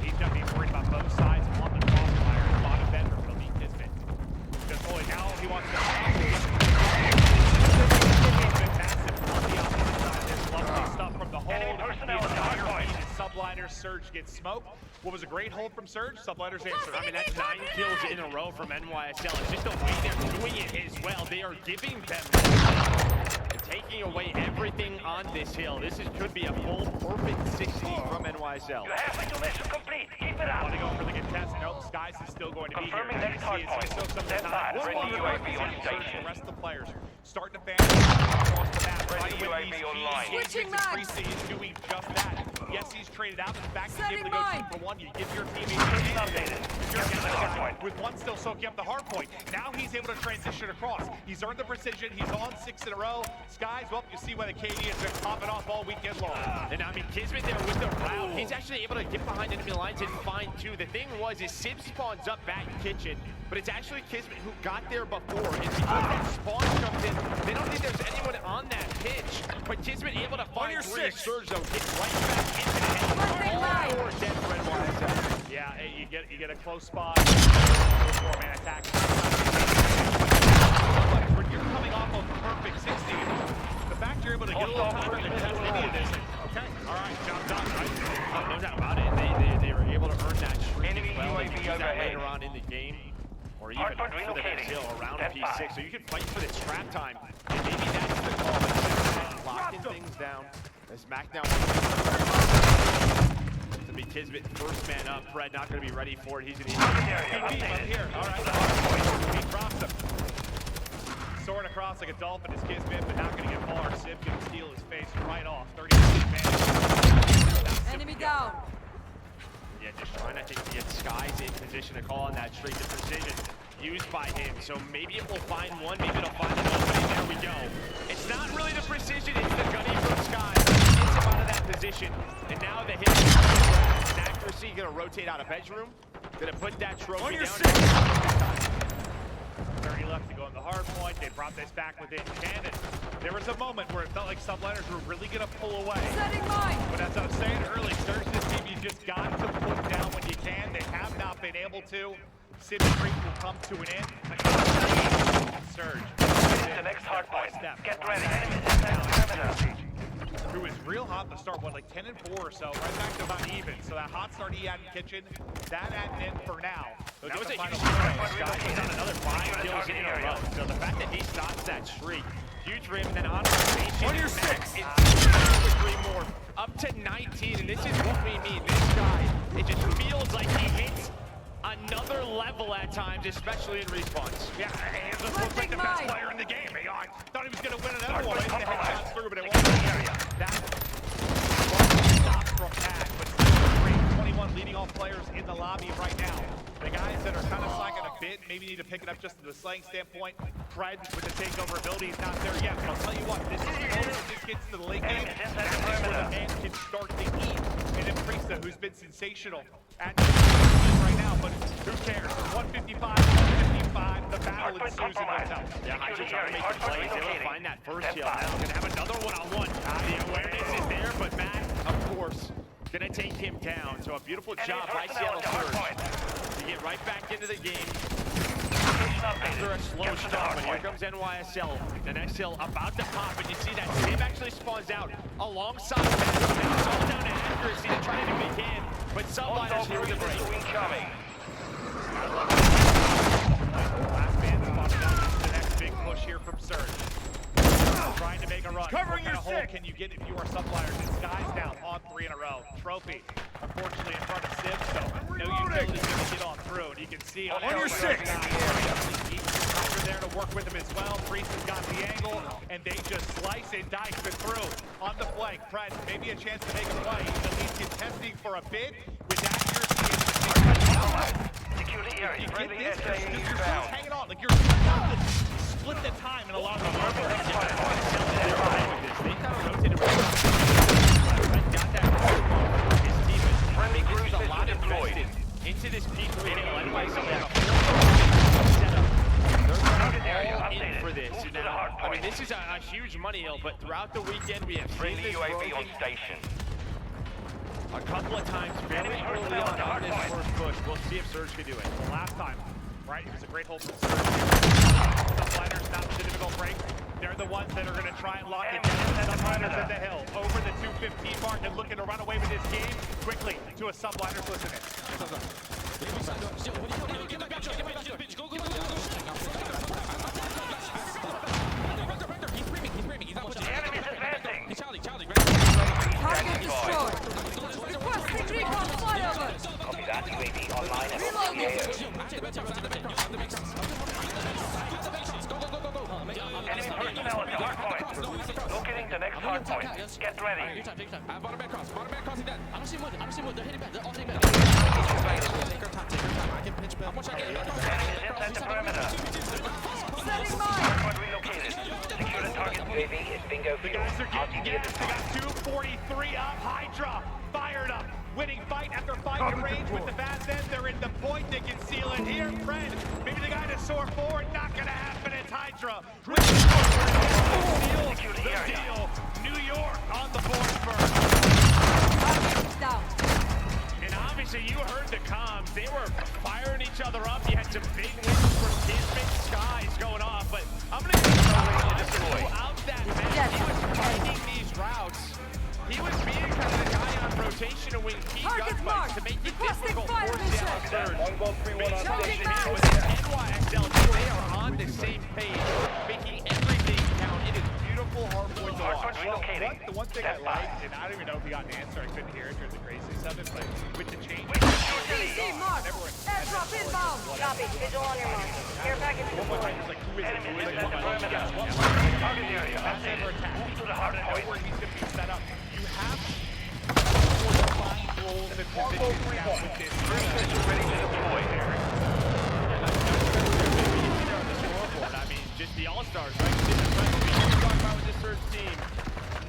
He's going to be worried about both sides on the crossfire. Bottom bender will be Kismet. Because boy, now he wants to massive on the opposite side. There's lovely stuff from the hold. Subliner Surge gets smoked. What was a great hold from Surge? Subliner's answer. I mean, that's 9 kills in a row from NYSL. It's just the way they're doing it as well. They are giving them taking away everything on this hill. This could be a full perfect 60 from NYSL. You have to mission complete. Keep it up. Want to go for the contest? Nope. Skies is still going to be here. Confirming next hard point. Stand by. Ready UAV on station. The rest of the players starting to fan across the map. Ready UAV online. Switching mags. He's doing just that. Yes, he's traded out, but the fact he's able to go 2 for 1, you give your teammate with one still soaking up the hard point. Now he's able to transition across. He's earned the precision. He's on 6 in a row. Skies, well, you see why the KD has been popping off all weekend long. And I mean, Kismet there with the route. He's actually able to get behind enemy lines and find 2. The thing was, is Sib spawns up back kitchen, but it's actually Kismet who got there before. And because that spawn comes in, they don't think there's anyone on that pitch. But Kismet able to find 3. Surge though, gets right back into the head. All 4 dead for NYSL. Yeah, you get a close spot. 4-man attack. When you're coming off of a perfect 60, the fact you're able to get a little time to test any of this, okay, all right, job done, right? No doubt about it. They were able to earn that streak Enemy as well. UAV That overhead. later on in the game, or even for the next hill around P6. So you can fight for the trap time, and maybe that's the call. Locking things down. As Mac now to be Kismet, first man up. Fred not going to be ready for it. He's going to up here. All right. He drops him. Soaring across like a dolphin is Kismet, but not going to get far. Sib can steal his face right off. 30 advantage. Enemy down. Yeah, just trying, I think, to get Skies in position to call on that straight to precision used by him. So maybe it will find one, maybe it'll find an opening. There we go. It's not really the precision, it's the gunning from Skies. Gets him out of that position. And now the hit is accuracy, gonna rotate out of bedroom. Gonna put that trophy down. 30 left to go on the hard point. They brought this back within 10. And there was a moment where it felt like subliners were really going to pull away. Setting mine. But as I was saying early, Surge this team, you just got to put down when you can. They have not been able to. City Street will come to an end. Surge. The next hard point. Get ready. Who is real hot to start, what, like 10 and 4 or so, right back to about even. So that hot start he had in kitchen, that at net for now. That was a huge strike. He's on another 5 kills in a row. So the fact that he stops that streak, huge for him. And then on rotation, On your 6. It's 3 more, up to 19. And this is what we mean. This guy, it just feels like he hits another level at times, especially in respawns. Yeah, and he just looks like the best player in the game. I thought he was going to win another one. He hit the headshots through, but it wasn't. That stops from Pat, but still 21 leading all players in the lobby right now. The guys that are kind of slacking a bit, maybe need to pick it up just from the slaying standpoint. Fred with the takeover ability is not there yet, but I'll tell you what, this is the moment when this gets to the late game. That's where the man can start to eat. And then Priesta, who's been sensational at right now, but who cares? 155, 155, the battle ensues in Hotel. Yeah, Hydra trying to make the plays. They will find that first kill now. Gonna have another one-on-one. The awareness is there, but Matt, of course, gonna take him down. So a beautiful job by Seattle Surge to get right back into the game after a slow start. But here comes NYSL. The next hill about to pop, and you see that Sim actually spawns out alongside Matt. Now it's all down to accuracy to try to do what he can, but Subliners here with the break. Last man spotted out. The next big push here from Surge. Trying to make a run. Covering your 6. Can you get if you are Subliners? It's Skies down on 3 in a row. Trophy, unfortunately, in front of Sim, so no utility's going to get on through. And you can see on your 6. Over there to work with him as well. Priest has got the angle, and they just slice and dice it through on the flank. Fred, maybe a chance to make a play. At least contesting for a bit with accuracy. Security area. You get this, you're still hanging on. Like you're about to split the time in a lot of the They kind of rotated got that. His team is a lot invested into this peak meeting. NYSL have a setup. They're all in for this. Now, I mean, this is a huge money hill, but throughout the weekend we have seen this UAV on station. a couple of times very early on this first push. We'll see if Surge can do it. The last time, right? It was a great hold from Surge. The fighters not with the difficult break. They're the ones that are going to try and lock it down. The fighters at the hill over the 215 mark and looking to run away with this game quickly to a Subliners listening. Target destroyed. Requesting recon flyover. Copy that. UAV online and enemy personnel at the hard point. Locating the next hard point. Get ready. Enemy inside the perimeter. Setting mine. Hardpoint relocated. Secure the target. UAV is bingo The fuel. guys are getting gas. They got 243 up. Hydra fired up. Winning fight after fight in range with the fast end. They're in the point. They can seal it here. Fred, maybe the guy to soar forward. Not going to happen. It's Hydra. Seal the deal. New York on the board first. Target down. And obviously you heard the comms. They were firing each other up. You had some big wins from Kismet Skies going off, but I'm going to throughout that match. He was fighting these routes. He was being kind of the guy on rotation to win key gunfights to make it difficult for Seattle Surge. With NYSL, they are on the same page, making everything count. It is beautiful hard point to watch. The one thing I liked, and I don't even know if he got an answer, I couldn't hear it during the craziness of it, but with the change. DC mark. Airdrop inbound. Copy. Visual on your mark. Care package One more time, deployed. just like, who is it? Who is it? Target area. That's ever attack. To the hard Know point. where he's going to be set up. You have more defined roles and positions now with this. Ready to deploy. I mean, just the all-stars, right? We talk about with this Surge team,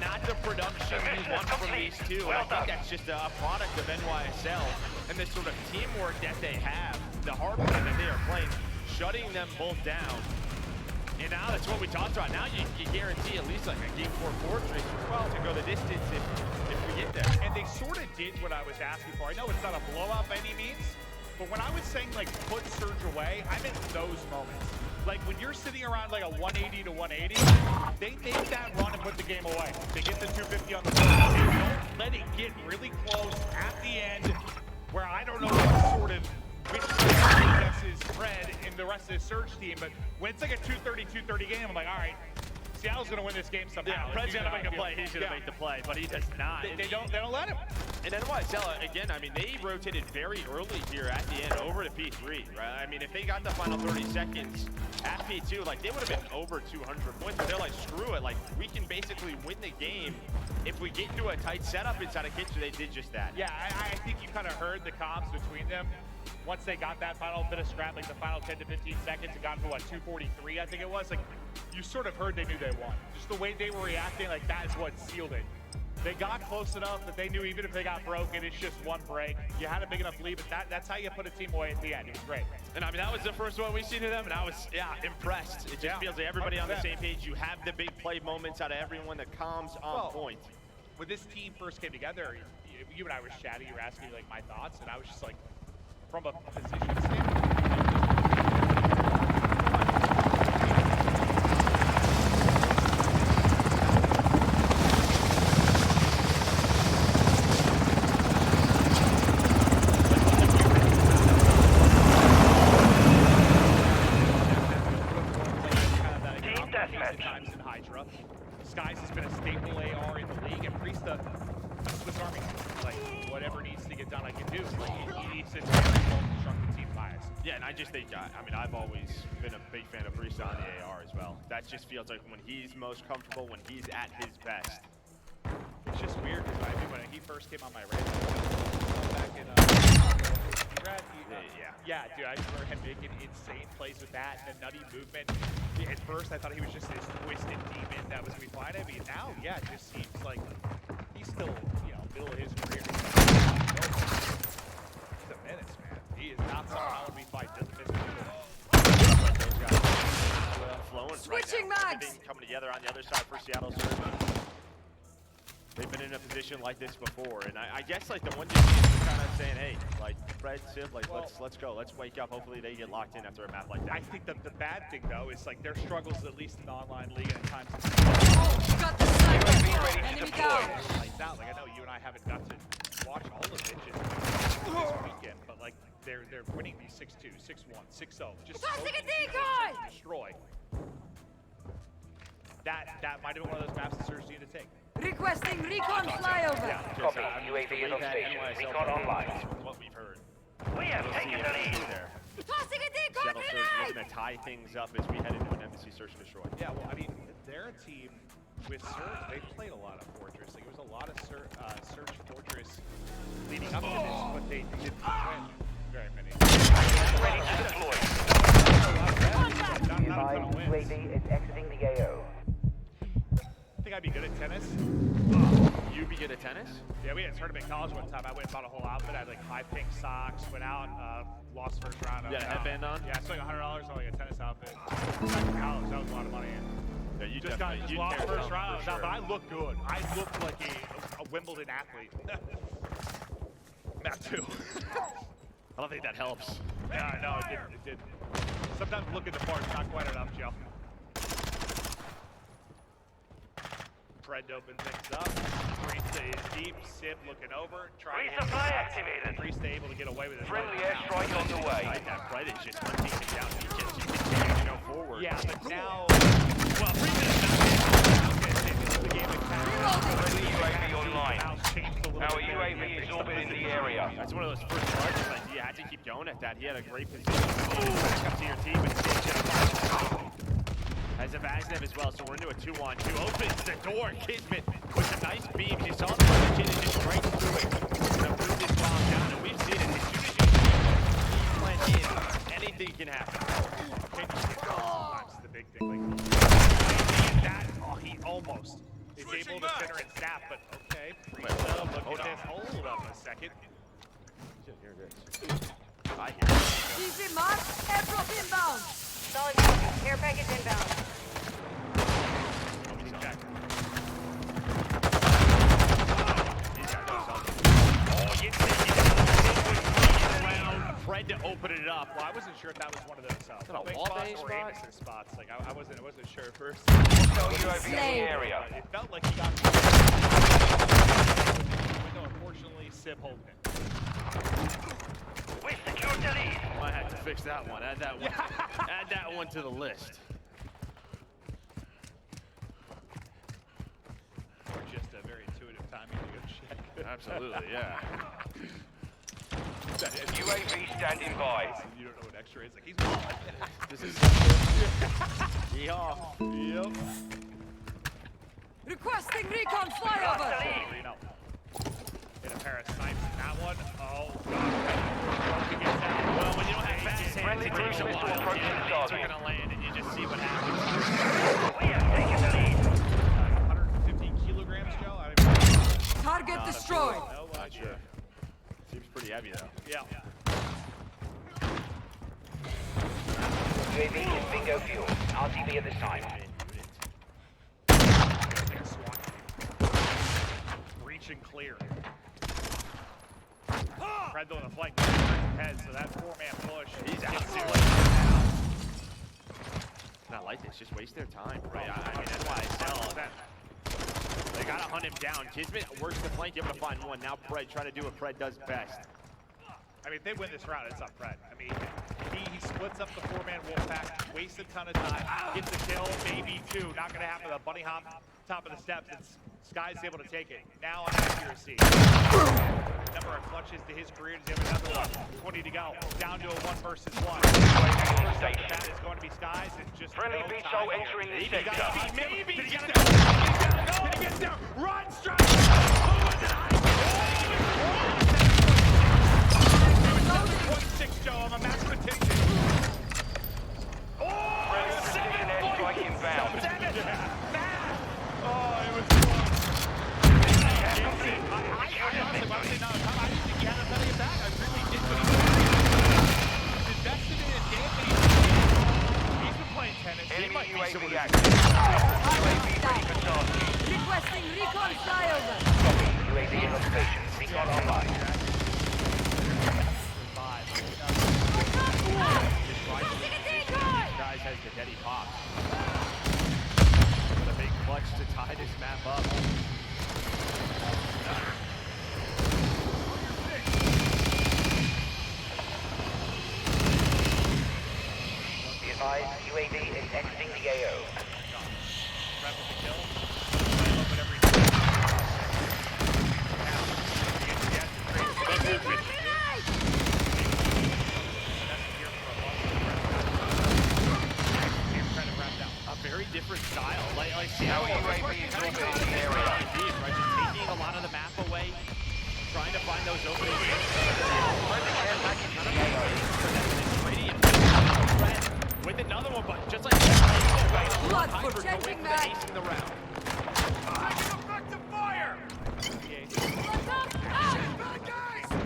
not the production we want from these two. I think that's just a product of NYSL and the sort of teamwork that they have, the hard point that they are playing, shutting them both down. And now that's what we talked about. Now you guarantee at least like a Game 4 Fortress to go the distance if we get there. And they sort of did what I was asking for. I know it's not a blowout by any means, but when I was saying like put Surge away, I meant those moments. Like when you're sitting around like a 180 to 180, they make that run and put the game away. They get the 250 on the board. They don't let it get really close at the end where I don't know what sort of which is spread in the rest of the Surge team, but when it's like a 230 game, I'm like, all right, Seattle's gonna win this game somehow. Yeah, Fred's gonna make a play. He's gonna make the play, but he does not. They don't let him. And then YTAngelofhype, again, I mean, they rotated very early here at the end over to P3, right? I mean, if they got the final 30 seconds at P2, like, they would have been over 200 points, but they're like, screw it. Like, we can basically win the game if we get into a tight setup inside of Kitchen. They did just that. Yeah, I think you kind of heard the comms between them. Once they got that final bit of scrap, like the final 10 to 15 seconds, it got to what, 243, I think it was. Like, you sort of heard they knew they won. Just the way they were reacting, like, that is what sealed it. They got close enough that they knew even if they got broken, it's just one break. You had a big enough lead, but that's how you put a team away at the end. It was great. And I mean, that was the first one we've seen of them, and I was, impressed. It just feels like everybody 100%. On the same page. You have the big play moments out of everyone, the comms on point. When this team first came together, you and I were chatting, you were asking me like my thoughts, and I was just like, from a position standpoint, Skies has been a staple AR in the league, and Priest a Swiss Army. Like, whatever needs to get done, I can do. Like, he needs to construct the team bias. Yeah, and I just think, I mean, I've always been a big fan of Priest on the AR as well. That just feels like when he's most comfortable, when he's at his best. It's just weird, because I mean, when he first came on my radar, back in yeah, dude, I remember him making insane plays with that, and the nutty movement. At first, I thought he was just this twisted demon that was gonna be fine. I mean, now, yeah, it just seems like he's still, middle of his career. He's a menace, man. He is not someone I would be fighting. Doesn't miss a Flowing Switching right now. mags. Everything coming together on the other side for Seattle Surge. They've been in a position like this before, and I guess like the one thing is kind of saying, hey, like Fred, Sib, like let's go, let's wake up. Hopefully they get locked in after a map like that. I think the bad thing though is like their struggles, at least in the online league, and at times Got the sniper. Enemy down. like that. Like I know you and I haven't got to watch all of it just this weekend, but like they're winning these 6-2, 6-1, 6-0, just destroy. That might have been one of those maps that Surge needed to take. Requesting recon flyover. Yeah, Copy. UAV is on station. Recon online. What we've heard. We have taken the lead. There. Tossing a decoy Seattle Surge grenade. looking to tie things up as we head into an embassy search and destroy. Yeah, well, I mean, they're a team with Surge. They played a lot of Fortress. Like, it was a lot of Surge Fortress leading up to this, but they didn't win very many. Ready to deploy. UAV is exiting the AO. I think I'd be good at tennis. You be good at tennis? Yeah, we had a tournament in college one time. I went and bought a whole outfit. I had like 5 pink socks, went out, lost first round. You got a headband on? Yeah, I spent $100 on like a tennis outfit. Back in college, that was a lot of money. Yeah, you just lost first round. Sure. But I look good. I look like a Wimbledon athlete. Map 2. I don't think that helps. Yeah, I know, it did. Sometimes looking the part is not quite enough, Joe. Fred open things up. Priest stays deep. Sib looking over. Resupply activated. Priest able to get away with it. Friendly airstrike on the way. That Fred is just hunting things down. He just continues to go forward. Yeah, but now, well, Priest is the game of Friendly UAV online. Our UAV is orbiting the area. That's one of those first targets. Like, you had to keep going at that. He had a great position. Back up to your team, but has a Vaznev as well, so we're into a 2-on-2. Opens the door, Kismet with some nice beams. You saw the kid is just right through it to move this bomb down, and we've seen it. As soon as you plant in, anything can happen. That's the big thing. Like, he almost is able to center and snap, but okay. Look at this. Hold up a second. Here it is. I hear it. Easy mark. Airdrop inbound. Solid copy. Care package inbound. Fred to open it it up. Well, I wasn't sure if that was one of those that a fallback wall spots bang or spot? Amos's spots. Like I wasn't sure at first. Hostile UAV in the area. It felt like he got. No, unfortunately, Sib holding it. We secured the lead. I had to fix that one. Add that one. Add that one to the list. Or just a very intuitive timing to go check. Absolutely, yeah. UAV standing by. You don't know what X-ray is. Like he's. This is. Yeehaw. Yep. Requesting recon flyover. In a pair of snipes in that one. Oh. Well, when you don't have fast hands, Friendly it cruise takes a missile while. approaching Yeah, the they're target. gonna land, and you just see what happens. We have taken the lead. 150 kilograms, Joe. I don't know. Target destroyed. No, Not sure. Seems pretty heavy though. Yeah. UAV is bingo fuel. RTB at this time. Reach and clear. Red though in the flank head, so that 4-man push. He's out. Gets zero. Not like this. Just waste their time, right? I mean, that's why I sell that. They gotta hunt him down. Kismet works the flank, able to find one. Now Pred trying to do what Pred does best. I mean, if they win this round, it's up Fred. I mean, he splits up the 4-man wolf pack, wastes a ton of time, gets a kill, maybe two. Not gonna happen. The bunny hop, top of the steps. It's Sky's able to take it. Now on accuracy. Number of clutches to his career. He's got another one. 20 to go. Down to a 1 versus 1. That is going to be Skies. It's just Friendly no beach time entering here. the sector. Maybe. Did he get down? Did he get down? Run, strike! Oh, was it high? 7.6, Joe. I'm a mathematician. Friendly precision airstrike inbound. Oh, it was fun. I didn't think he had a better attack. I really did, but he invested in his game. He's been playing tennis. He Enemy might be UAV someone who's active. UAV ready for tasking. Requesting recon flyover. Copy. UAV in location. Recon online. Guys has the Deddy pop. With a big clutch to tie this map up. Be advised, UAV is exiting the AO. A very different style. Like see Now how UAV is orbiting the area. indeed, right? Just taking a lot of the map away, trying to find those openings. Friendly care package in the AO. With another one, but just like Blood for changing mag. the round. Effective fire!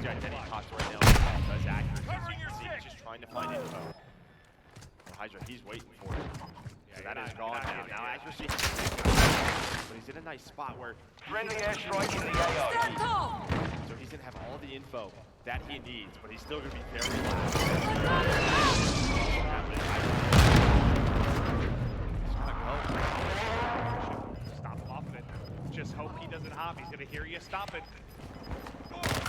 Denny pops right now. Does accuracy. He's just trying to find info. Hydra, he's waiting for it. So that is gone now. Now accuracy. But he's in a nice spot where Friendly airstrike in the AO. Stand tall. so he's gonna have all the info that he needs, but he's still gonna be very loud. Stop him off of it. Just hope he doesn't hop. He's going to hear you stop it.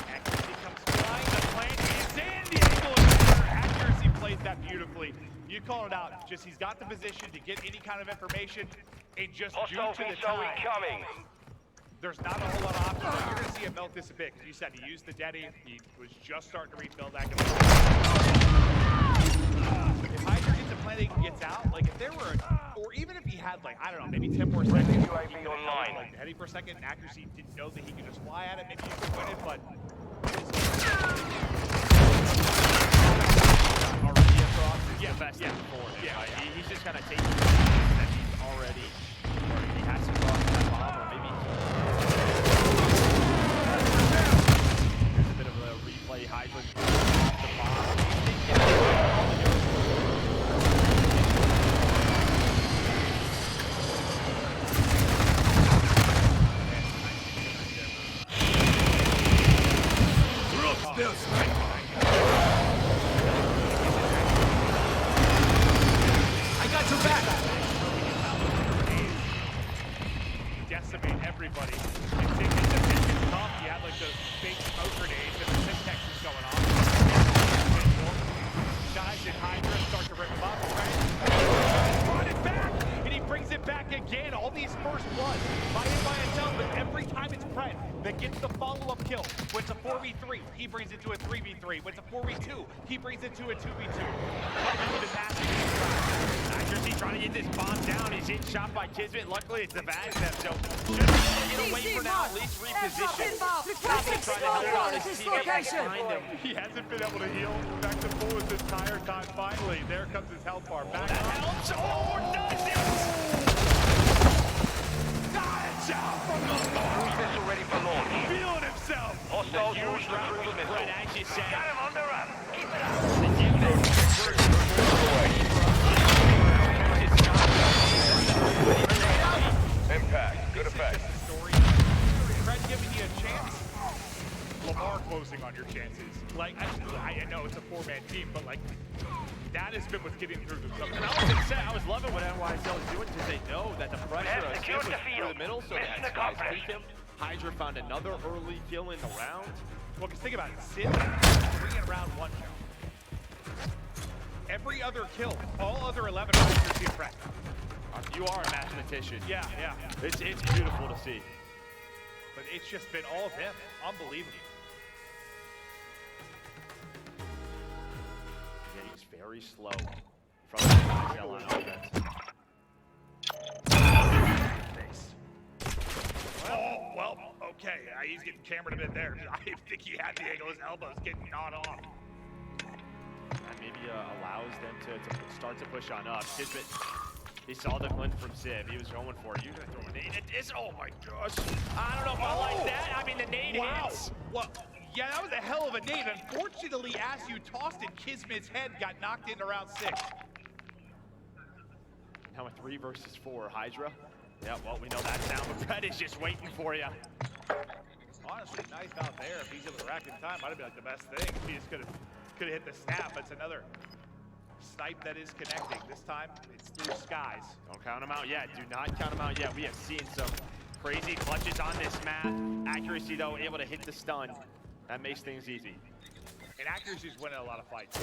Accuracy comes flying. The plant is in. The angle is there. Accuracy plays that beautifully. You call it out. Just he's got the position to get any kind of information, and just due Hostile to the VTOL time, incoming. there's not a whole lot of options. You're going to see him melt this a bit. You said he used the Deddy. He was just starting to refill that. If Hydra gets a plant and gets out, like if there were, or even if he had like, I don't know, maybe 10 more seconds, UAV online. like Deddy for a second, and accuracy didn't know that he could just fly at it, maybe you could win it, but Already across is the best yeah. for him. Yeah. He's just kind of taking the that he's already, or he has to cross that bomb, or maybe there's a bit of a replay. Hydra the bomb. that gets the follow-up kill. When it's a 4v3, he brings it to a 3v3. When it's a 4v2, he brings it to a 2v2. Accuracy trying to get this bomb down. He's getting shot by Kismet. Luckily, it's the bad step, so should get away for now, at least reposition. Trying to help out his teammates behind him. He hasn't been able to heal back to full this entire time. Finally, there comes his health bar. Back that helps. Oh, does it? Gotcha from the Cruise missile ready for launch. feeling himself. Hostiles launch the cruise missile. Right, as you said. Got him on the run. Keep it up. Impact. Good effect. Fred giving you a chance. Lamar closing on your chances. Like, I know it's a 4-man team, but like, that has been what's getting through them. And I was loving what NYSL was doing because they know that the pressure of Sim was through the middle, so they had guys beat him. Hydra found another early kill in the round. Well, because think about it, Sim 3 in round 1 kill. Every other kill, all other 11 are your team Fred. You are a mathematician. Yeah. It's beautiful to see. But it's just been all of him. Unbelievable. Yeah, he's very slow from the YTAngelo on offense. Oh, well, okay. He's getting cambered a bit there. I think he had the angle. His elbow's getting gnawed off. That maybe allows them to start to push on up. Kismet, he saw the glint from Civ. He was going for it. You're going to throw a nade at this? Oh my gosh. I don't know if I like that. I mean, the nade hits. Well, yeah, that was a hell of a nade. Unfortunately, as you tossed it, Kismet's head got knocked into round 6. Now a 3 versus 4. Hydra. Yeah, well, we know that sound, but Fred is just waiting for you. Honestly, nice out there. If he's able to rack in time, might have been like the best thing. If he just could have hit the snap. It's another snipe that is connecting. This time, it's through skies. Don't count him out yet. Do not count him out yet. We have seen some crazy clutches on this map. Accuracy, though, able to hit the stun. That makes things easy. And Accuracy's winning a lot of fights.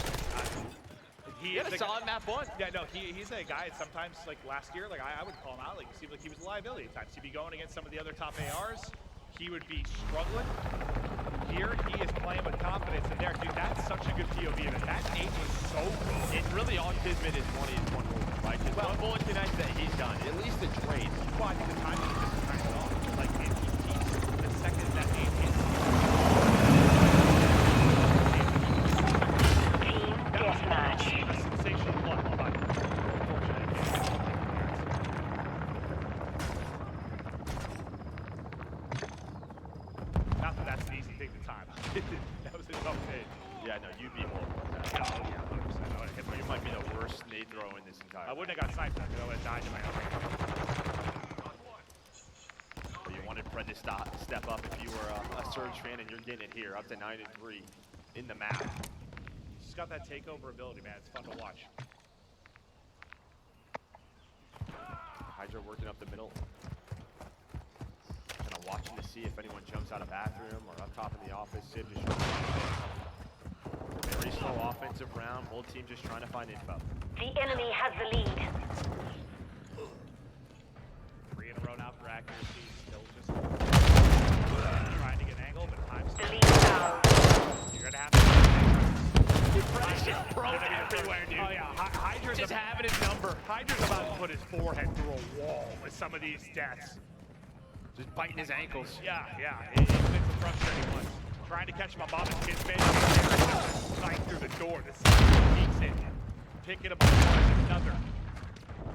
He had a solid map 1. Yeah, no, he's a guy sometimes, like last year, like I would call him out, like it seemed like he was a liability at times. He'd be going against some of the other top ARs. He would be struggling. Here, he is playing with confidence, and there, dude, that's such a good POV, and that nade was so good. It's really all Kismet is 20 is 1 bullet, right? Because one bullet connects that he's done. At least the trade. Well, I think the timing is just turning it off. Like, if he keeps the second that nade hits. Team deathmatch. A sensational play, but not that that's an easy thing to time. That was a tough nade. Yeah, no, you'd be horrible at that. Oh, yeah, 100%. You might be the worst nade throw in this entire. I wouldn't have got sniped because I would have died in my own. But you wanted Fred to step up if you were a Surge fan, and you're getting it here, up to 9-3 in the map. He's got that takeover ability, man. It's fun to watch. Hydra working up the middle. Kind of watching to see if anyone jumps out of bathroom or up top in the office. Civ just very slow offensive round. Whole team just trying to find info. The enemy has the lead. 3 in a row now for Accuracy. Still just trying to get an angle, but time's The lead is ours. you're gonna have to. Everywhere, dude. Oh yeah, Hydra's Just having his number. Hydra's about to put his forehead through a wall with some of these deaths. Just biting his ankles. Yeah. It's been some frustrating ones. Trying to catch my mom and kids, man. Right through the door. This peeks in. Picking up another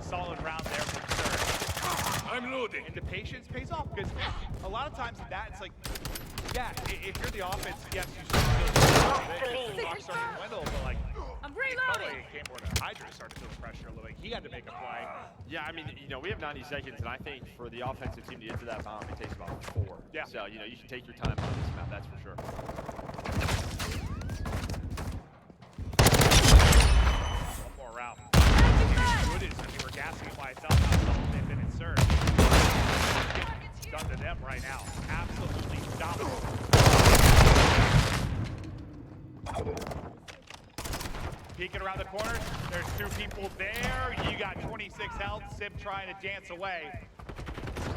solid round there from Surge. I'm loading. And the patience pays off because a lot of times in that, it's like, yeah, if you're the offense, yes, you should feel the clock starting to dwindle, but like, I'm reloading. it came more to Hydra started to feel the pressure a little bit. He had to make a play. Yeah, I mean, we have 90 seconds, and I think for the offensive team to get to that bomb, it takes about 4. Yeah. So, you should take your time on this map, that's for sure. One more round. Good is, we're gassing it by itself. They've been in Surge. Done to them right now. Absolutely dominant. Peeking around the corners, there's 2 people there. You got 26 health. Sib trying to dance away.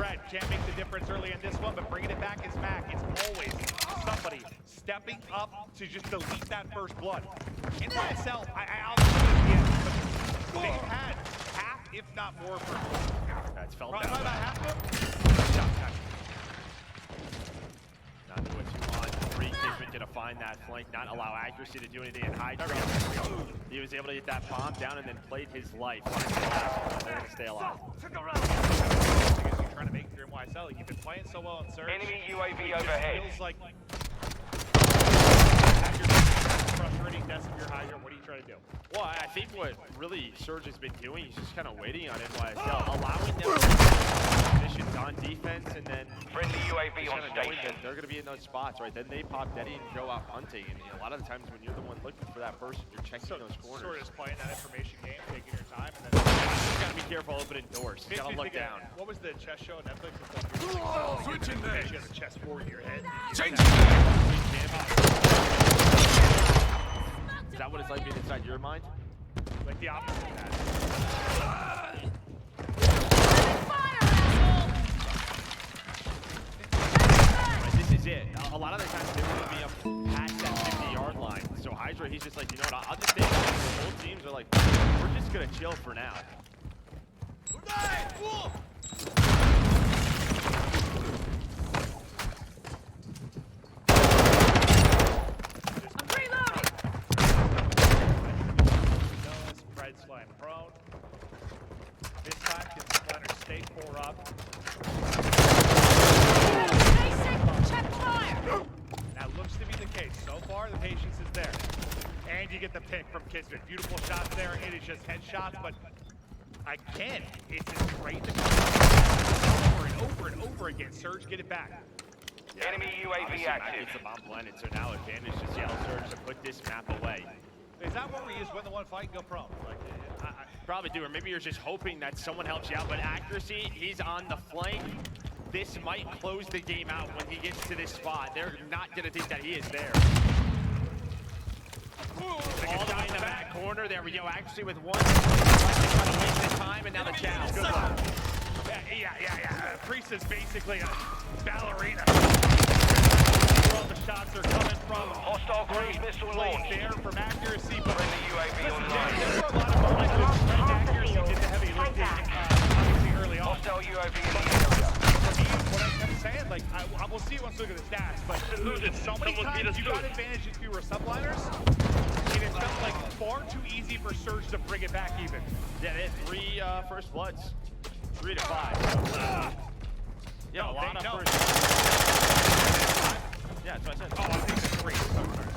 Pred can't make the difference early in this one, but bringing it back is Mac. It's always somebody stepping up to just delete that first blood. In myself, I'll give it at the end, but they've had half, if not more, first blood. That's felt Probably down. about half of them. Not do what you want. Three Kismet gonna find that flank, not allow accuracy to do anything in high trade. He was able to get that bomb down and then played his life. They're gonna stay alive. You're trying to make your YSL. You've been playing so well in Surge. Enemy UAV overhead. Feels like frustrating deaths of your Hydra. What are you trying to do? Well, I think what really Surge has been doing is just kind of waiting on NYSL, allowing them to make positions on defense, and then Friendly UAV on station. they're going to be in those spots, right? Then they pop Daddy and go out hunting, and a lot of the times when you're the one looking for that person, you're checking those corners. Sort of just playing that information game, taking your time, and then You got to be careful opening doors. You got to look down. What was the chess show on Netflix? It's like switching there. You have a chessboard in your head. Is that what it's like being inside your mind? Like the opposite of that. This is it. A lot of the times they will be up past that 50-yard line. So Hydra, he's just like, you know what, I'll just stay back. Both teams are like, we're just going to chill for now. Fred's flying prone. This time, can Splinter stay 4 up? That looks to be the case. So far, the patience is there. And you get the pick from Kismet. Beautiful shots there. It is just headshots, but again, it's just great to over and over and over again. Surge, get it back. Yeah. Enemy UAV active. It's a bomb blended, so now advantage to Seattle Surge to put this map away. Is that what we use? Win the one fight and go prone? Like, probably do, or maybe you're just hoping that someone helps you out. But accuracy, he's on the flank. This might close the game out when he gets to this spot. They're not gonna think that he is there. All the way in the back corner. There we go. Accuracy with one. Trying to waste the time, and now the challenge. Good luck. Yeah. Priest is basically a ballerina. Where all the shots are coming from. Hostile cruise missile launch. There from accuracy, but Friendly UAV online. there's a lot of accuracy did the heavy lifting, obviously early on. Hostile UAV in the area. For me, what I'm kind of saying, like, we'll see once we look at the stats, but so many times you got advantage if you were subliners, and it felt like far too easy for Surge to bring it back even. Yeah, they had 3 first bloods. 3 to 5. Yeah, a lot of first. Yeah, that's what I said. Oh, I think it's 3.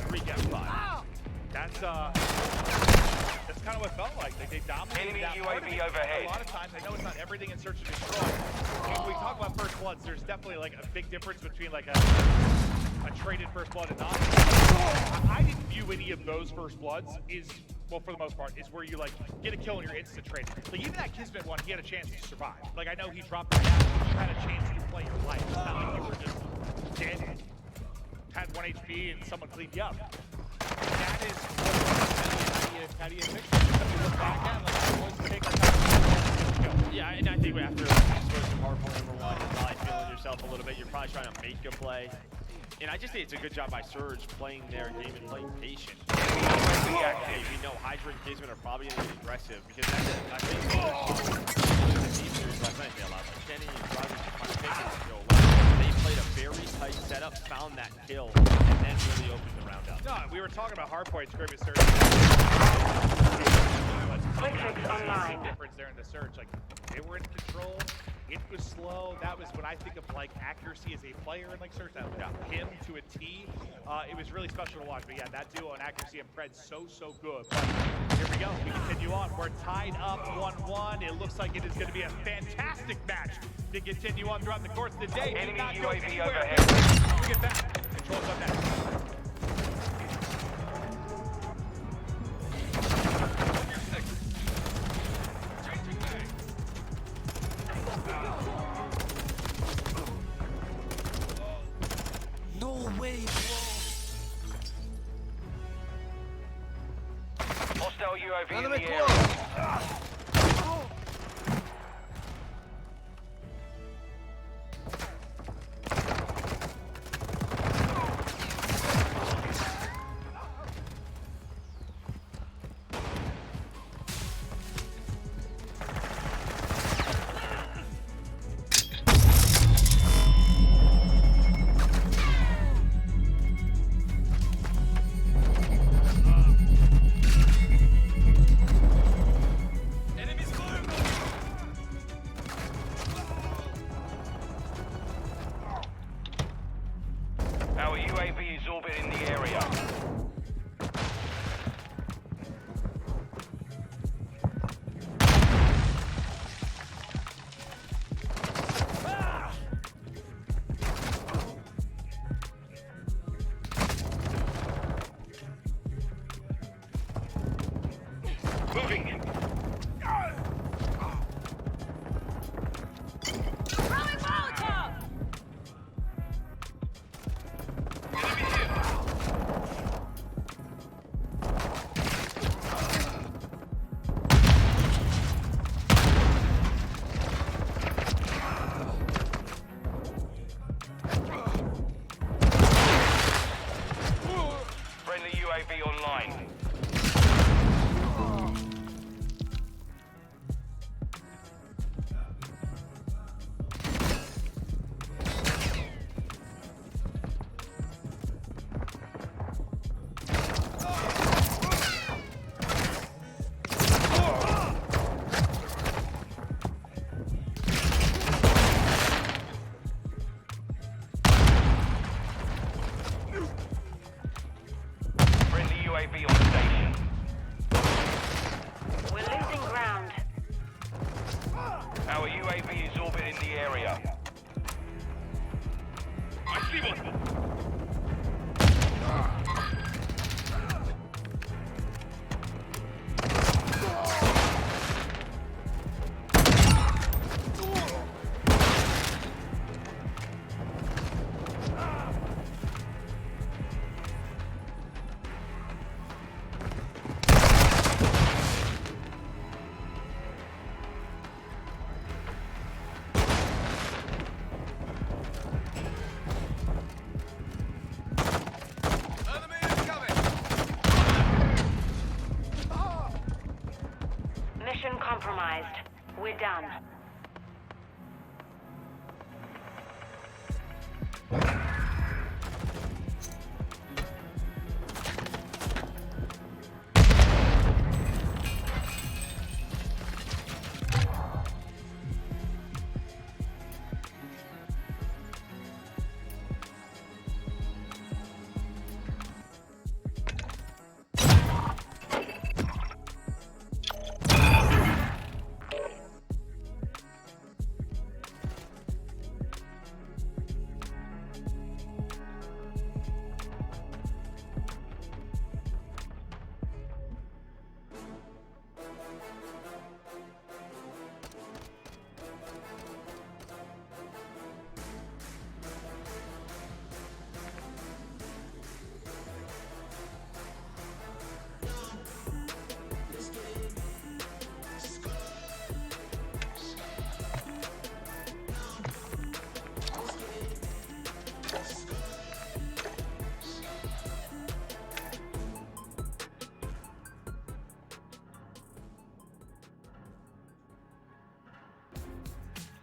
3 get 5. That's kind of what it felt like. They dominated Enemy that part of UAV it. overhead. A lot of times, I know it's not everything in Search and Destroy. When we talk about first bloods, there's definitely like a big difference between like a traded first blood and not. I didn't view any of those first bloods well, for the most part, is where you like get a kill and you're instant traded. Like even that Kismet one, he had a chance to survive. Like I know he dropped it down, but you had a chance to play your life. It's not like you were just dead, had 1 HP and someone cleaned you up. That is how do you fix it? You look back at like what's the take our time? Yeah, and I think after explosive hardpoint number 1, you're probably feeling yourself a little bit. You're probably trying to make a play. And I just think it's a good job by Surge playing their game and playing patient. Hey, we know Hydra and Kismet are probably going to get aggressive because that's it. I think the team series last night, they allowed Kenny and Roger to kind of take it and go away. They played a very tight setup, found that kill, and then really opened the round up. No, we were talking about hardpoint scrimmage Surge. Quick fix online. Difference there in the Surge, like they were in control. It was slow. That was when I think of like accuracy as a player in like Surge. That him to a T. It was really special to watch. But yeah, that duo and accuracy and Fred so good. But here we go. We continue on. We're tied up 1-1. It looks like it is going to be a fantastic match to continue on throughout the course of the day. Enemy not UAV go overhead. Bring it back. Controls up next. No way, bro. Hostile UAV in the area. Our UAV is orbiting the area. Moving. Throwing Molotov! Friendly UAV online. Friendly UAV on station. We're losing ground. Our UAV is orbiting the area. I see one. Mission compromised. We're done.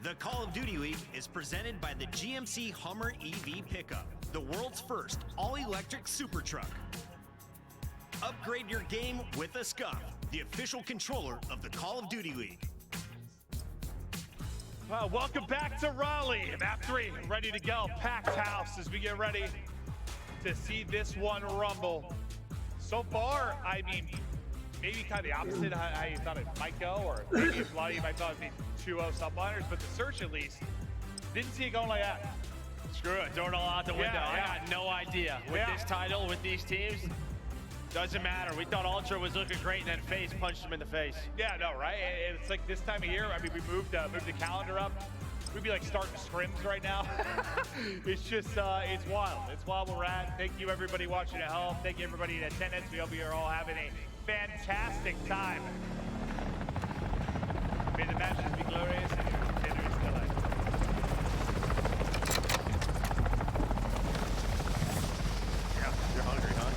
The Call of Duty League is presented by the GMC Hummer EV Pickup, the world's first all-electric super truck. Upgrade your game with a SCUF, the official controller of the Call of Duty League. Well, welcome back to Raleigh. Map 3 ready to go. Packed house as we get ready to see this one rumble. So far, I mean, maybe kind of the opposite of how you thought it might go, or maybe a lot of you might thought it'd be 2-0 subliners, but the search at least didn't see it going like that. Screw it, throw it all out the window. Yeah. I got no idea. With this title, with these teams, doesn't matter. We thought Ultra was looking great, and then FaZe punched him in the face. Yeah, no, right? And it's like this time of year, I mean, we moved the calendar up. We'd be like starting scrims right now. It's just, it's wild. It's wild where we're at. Thank you, everybody watching at home. Thank you, everybody in attendance. We hope you're all having a fantastic time. May the matches be glorious and your contenders delight. Yeah, you're hungry, huh?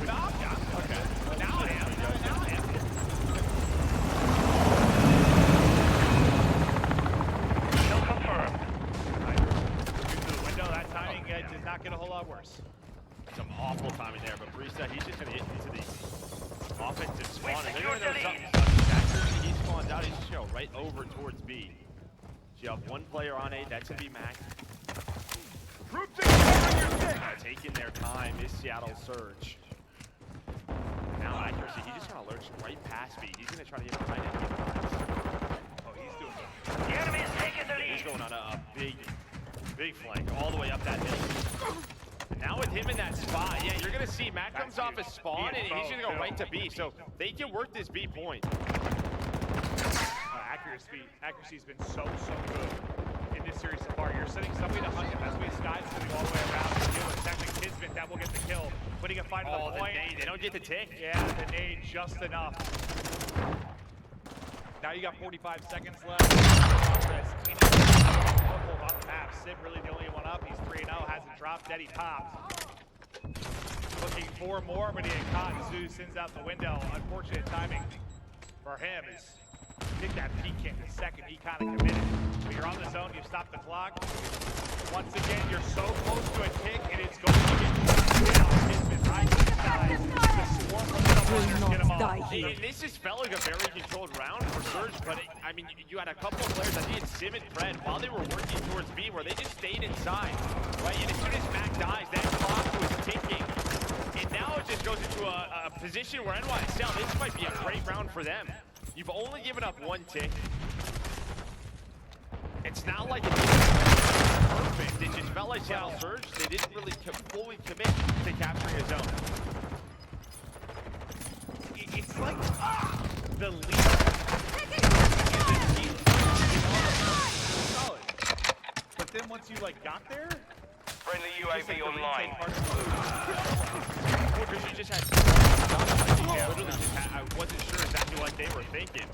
No, I'm done. Okay. Now I am. Kill confirmed. Through the window, that timing did not get a whole lot worse. Some awful timing there, but Brisa, he's just gonna hit into the offensive spawn. And secured there the lead. he spawns out, he's just gonna go right over towards B. So you have one player on A, that's gonna be Mac. Group 6 covering your 6. Taking their time is Seattle Surge. Now accuracy, he just gonna lurch right past me. He's gonna try to get behind it. Oh, he's doing it. The enemy is taking the lead. He's going on a big flank all the way up that hill. And now with him in that spot, yeah, you're gonna see Matt comes off his spawn and he's gonna go right to B. So they can work this B point. Accuracy's been so good in this series so far. You're sending somebody to hunt him. That's why Sky's sitting all the way around to deal with Technic Kismet. That will get the kill. Putting a fight on the point. Nade. They don't get the tick. Yeah, the nade just enough. Now you got 45 seconds left. Purple on the map. Sid really the only one up. He's 3-0. Hasn't dropped. Dead. He popped. Looking for more, but he ain't caught. Zeus sends out the window. Unfortunate timing for him is take that peek in the second. He kind of committed. When you're on the zone, you stop the clock. Once again, you're so close to a tick, and it's going to get down. Kismet right to the side. The swarm from the runners get him off. And this just felt like a very controlled round for Surge, but I mean, you had a couple of players, I think it's Sim and Fred, while they were working towards B, where they just stayed inside, right? And as soon as Mac dies, that clock was ticking. And now it just goes into a position where NYSL, this might be a great round for them. You've only given up one tick. It's not like it's perfect. It just felt like Seattle Surge. They didn't really fully commit to capturing a zone. It's like the lead. Solid. But then once you got there, Friendly UAV online. Well, because you just had literally just had, I wasn't sure exactly what they were thinking.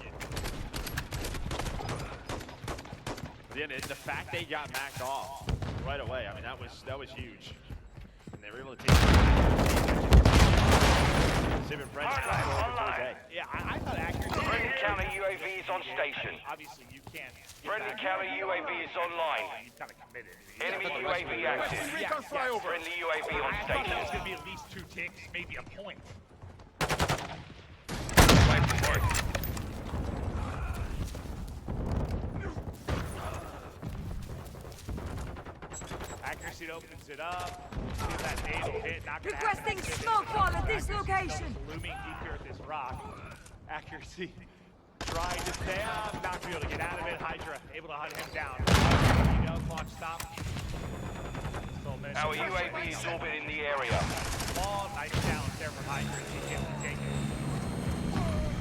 Then the fact they got Mac off right away, I mean that was huge. And they were able to take Sim and Fred towards A. Yeah, I thought accuracy. Friendly counter UAV is on station. Obviously you can't. Friendly counter UAV is online. You kind of committed. Enemy UAV active. Friendly UAV on I thought that was station. going to be at least 2 ticks, maybe a point. Accuracy opens it up. See that nade will hit. Not gonna Requesting happen. smoke wall at this location. Looming deep here at this rock. Accuracy trying to stay up. Not be able to get out of it. Hydra able to hunt him down. Clock stop. Our UAV is orbiting the area. Ball, nice challenge there from Hydra. He can take it.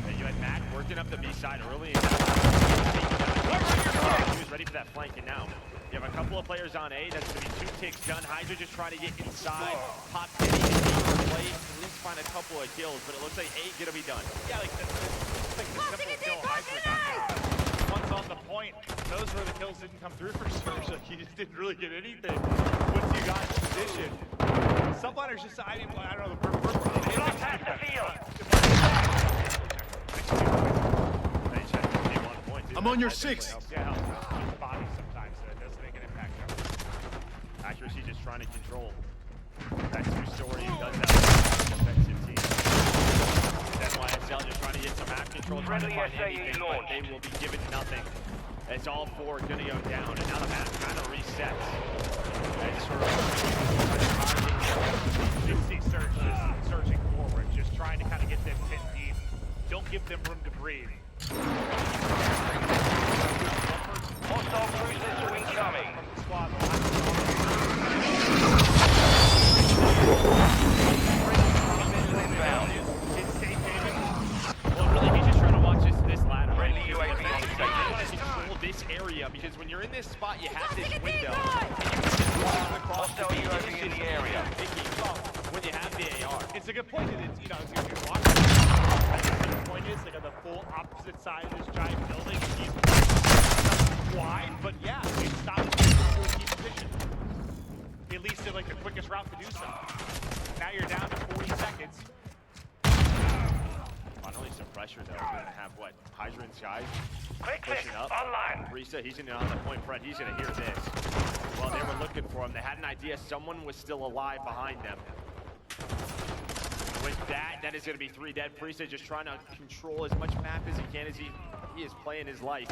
And you had Mac working up the B side early. He was ready for that flank, and now you have a couple of players on A. That's going to be 2 ticks done. Hydra just trying to get inside, pop Kitty, and play, at least find a couple of kills, but it looks like 8 going to be done. Yeah, like the simple kill Hydra got. Once on the point, those were the kills didn't come through for Surge. Like he just didn't really get anything once you got in position. Subliners just, I don't know the perfect word. They lost half the field. I'm on your 6. Yeah, body sometimes, so it does make an impact. Accuracy just trying to control that 2-story and does that defensive team. NYSL just trying to get some map control, trying to find anything, but they will be given nothing. It's all 4 going to go down, and now the map kind of resets. You see Surge just surging forward, just trying to kind of get them 10 deep. Don't give them room to breathe. Hostile cruisers incoming. Squad. Inbound. It's safe haven. Well, really, he's just trying to watch this ladder. Friendly UAV on You station. want to control this area, because when you're in this spot, you have this window. And you can just walk across the Hostile UAV in the area. when you have the AR. It's a good point. It's, it's going to be watching. The point is, on the full opposite side of this giant building. He's wide, but yeah, it stops him from a key position. At least it's like the quickest route to do so. Now you're down to 40 seconds. Finally, some pressure though. We're gonna have what? Hydra and Sky Pushing up. Online. Risa, he's gonna on the point front. He's gonna hear this. Well, they were looking for him. They had an idea someone was still alive behind them. With that is gonna be 3 dead. Prisa just trying to control as much map as he can as he is playing his life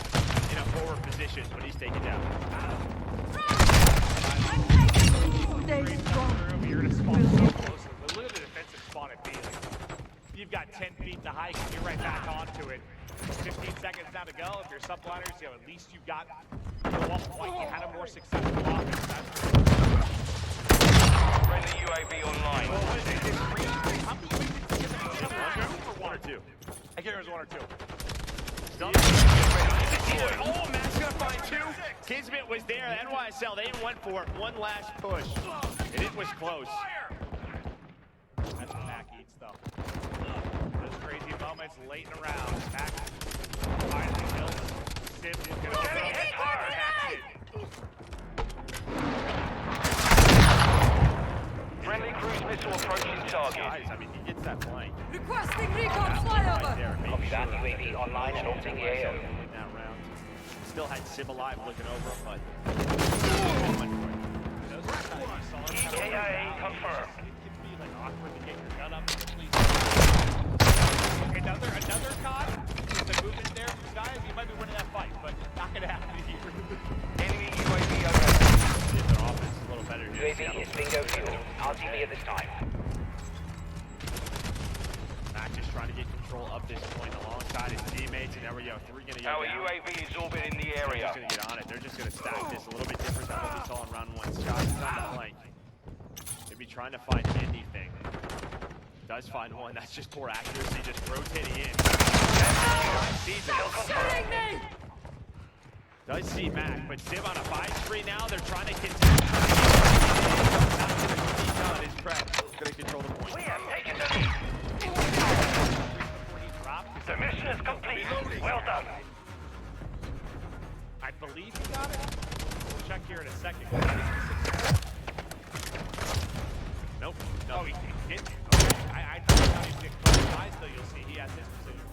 in a forward position, but he's taken down. You're gonna spawn so close 10 feet to hike, and you're right back onto it. 15 seconds now to go. If you're subliners, you know, at least you got the 1 point. You had a more successful offense. Friendly UAV online. Well, what is it? How many wins did you get? One or two? I can't remember, it was 1 or 2. Oh, Matt's gonna find 2. Kismet was there. NYSL, they went for it. One last push, and it was close. That's what Mac eats, though. Those crazy moments late in the round. Mac finally kills him. Sim is gonna get hit hard. Friendly cruise missile approaching target. Guys, I mean, he gets that flank. Requesting recon flyover. Copy that. UAV online and orbiting the AO. In that round. Still had Sim alive looking over him, but... EKIA confirmed. Awkward to get your gun up. Another COD. With the movement there from Skies, you might be winning that fight, but not gonna happen here. Enemy UAV over. Their offense is a little better here. UAV is bingo fuel. RTB at this time. Mac just trying to get control of this point alongside his teammates, and there we go. 3 gonna go Our down. UAV is orbiting the area. They're just gonna get on it. They're just gonna stack this a little bit different than what we saw in round 1. Scott's on the flank. Maybe trying to find anything. Does find one. That's just poor accuracy, just rotating in. Does see Mac, but Sim on a 5-3 now. They're trying to contest. Not gonna be done. His prep is gonna control the point. We have taken the lead. The mission is complete. Well done. I believe he got it. We'll check here in a second. Nope. No, he didn't. Okay. I thought he was getting close eyes, though. You'll see he has his position.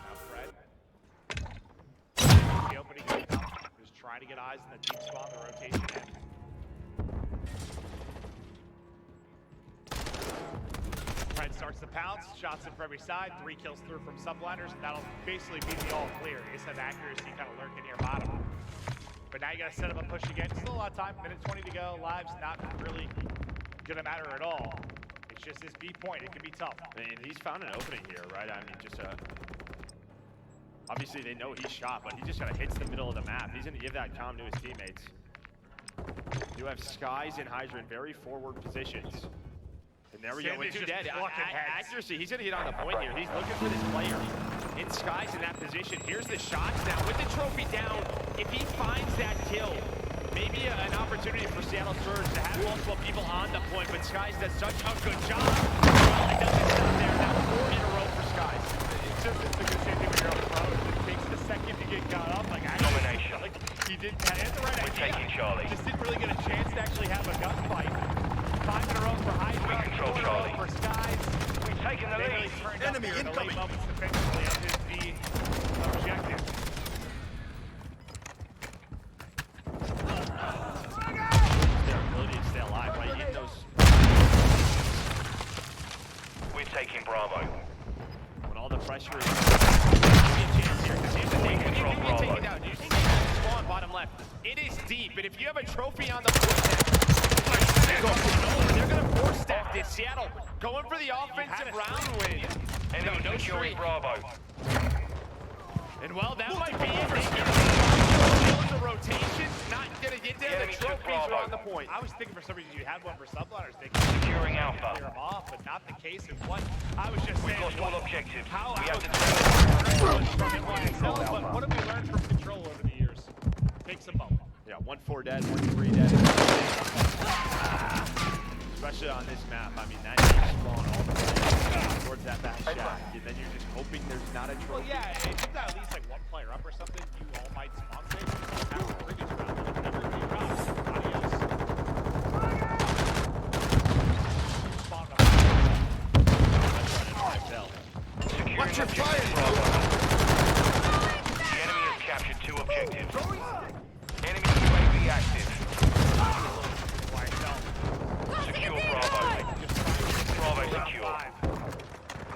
Now Fred. The opening game. Just trying to get eyes in the deep spot, the rotation end. Fred starts to pounce, shots in for every side, 3 kills through from subliners, and that'll basically be the all clear. You just have accuracy kind of lurking near bottom. But now you gotta set up a push again. Still a lot of time, minute 20 to go. Lives not really gonna matter at all. It's just this B point, it can be tough. I mean, he's found an opening here, right? I mean, just obviously they know he's shot, but he just kind of hits the middle of the map. He's gonna give that comm to his teammates. You have Skies and Hydra in very forward positions. And there we go, with 2 dead. Accuracy, he's gonna get on the point here. He's looking for this player in Skies in that position. Here's the shots now. With the trophy down, if he finds that kill, maybe an opportunity for Seattle Surge to have multiple people on the point, but Skies does such a good job. It doesn't stop there. Now 4 in a row for Skies. It's just the good same thing when you're on the road. It takes a second to get got up. Like, Domination. Like, he didn't have the right We're idea. taking Charlie. Just didn't really get a chance to actually have a gunfight. 5 in a row for Hydra. We control 4 in a row Charlie. for Skies. We've taken the They lead. really turned Enemy up here in the late incoming. moments defensively of his B objective. Their ability to stay alive, right? In those. We're taking Bravo. When all the pressure is. Give me a chance here. Because here's the thing. If you Control get Bravo. taken down, you see that spawn bottom left. It is deep, and if you have a trophy on the board, they're going to force stack this. Seattle going for the offensive round win. Enemy No securing streak. Bravo. And well, that might be it. They get the rotations, not going to get there. Enemy The took trophies Bravo. are on the point. I was thinking for some reason you had one for subliners. They Securing Alpha. clear them off, but not the case. And what I was just We've saying. lost all objectives. How We have to from NYSL, but what have we learned from Control over the years? Takes a moment. Yeah, 1-4 dead, 1-3 dead. Especially on this map. I mean, that deep spawn all the way towards that back shack. And then you're just hoping there's not a Well, trophy. yeah, if you've got at least like 1 player up or something, you all might sponsor it. Have the previous round, but never do rounds. Adios. Spawn up. Watch your fire, Bravo. The enemy has captured 2 objectives. Enemy UAV active. Secure Bravo. Bravo secure.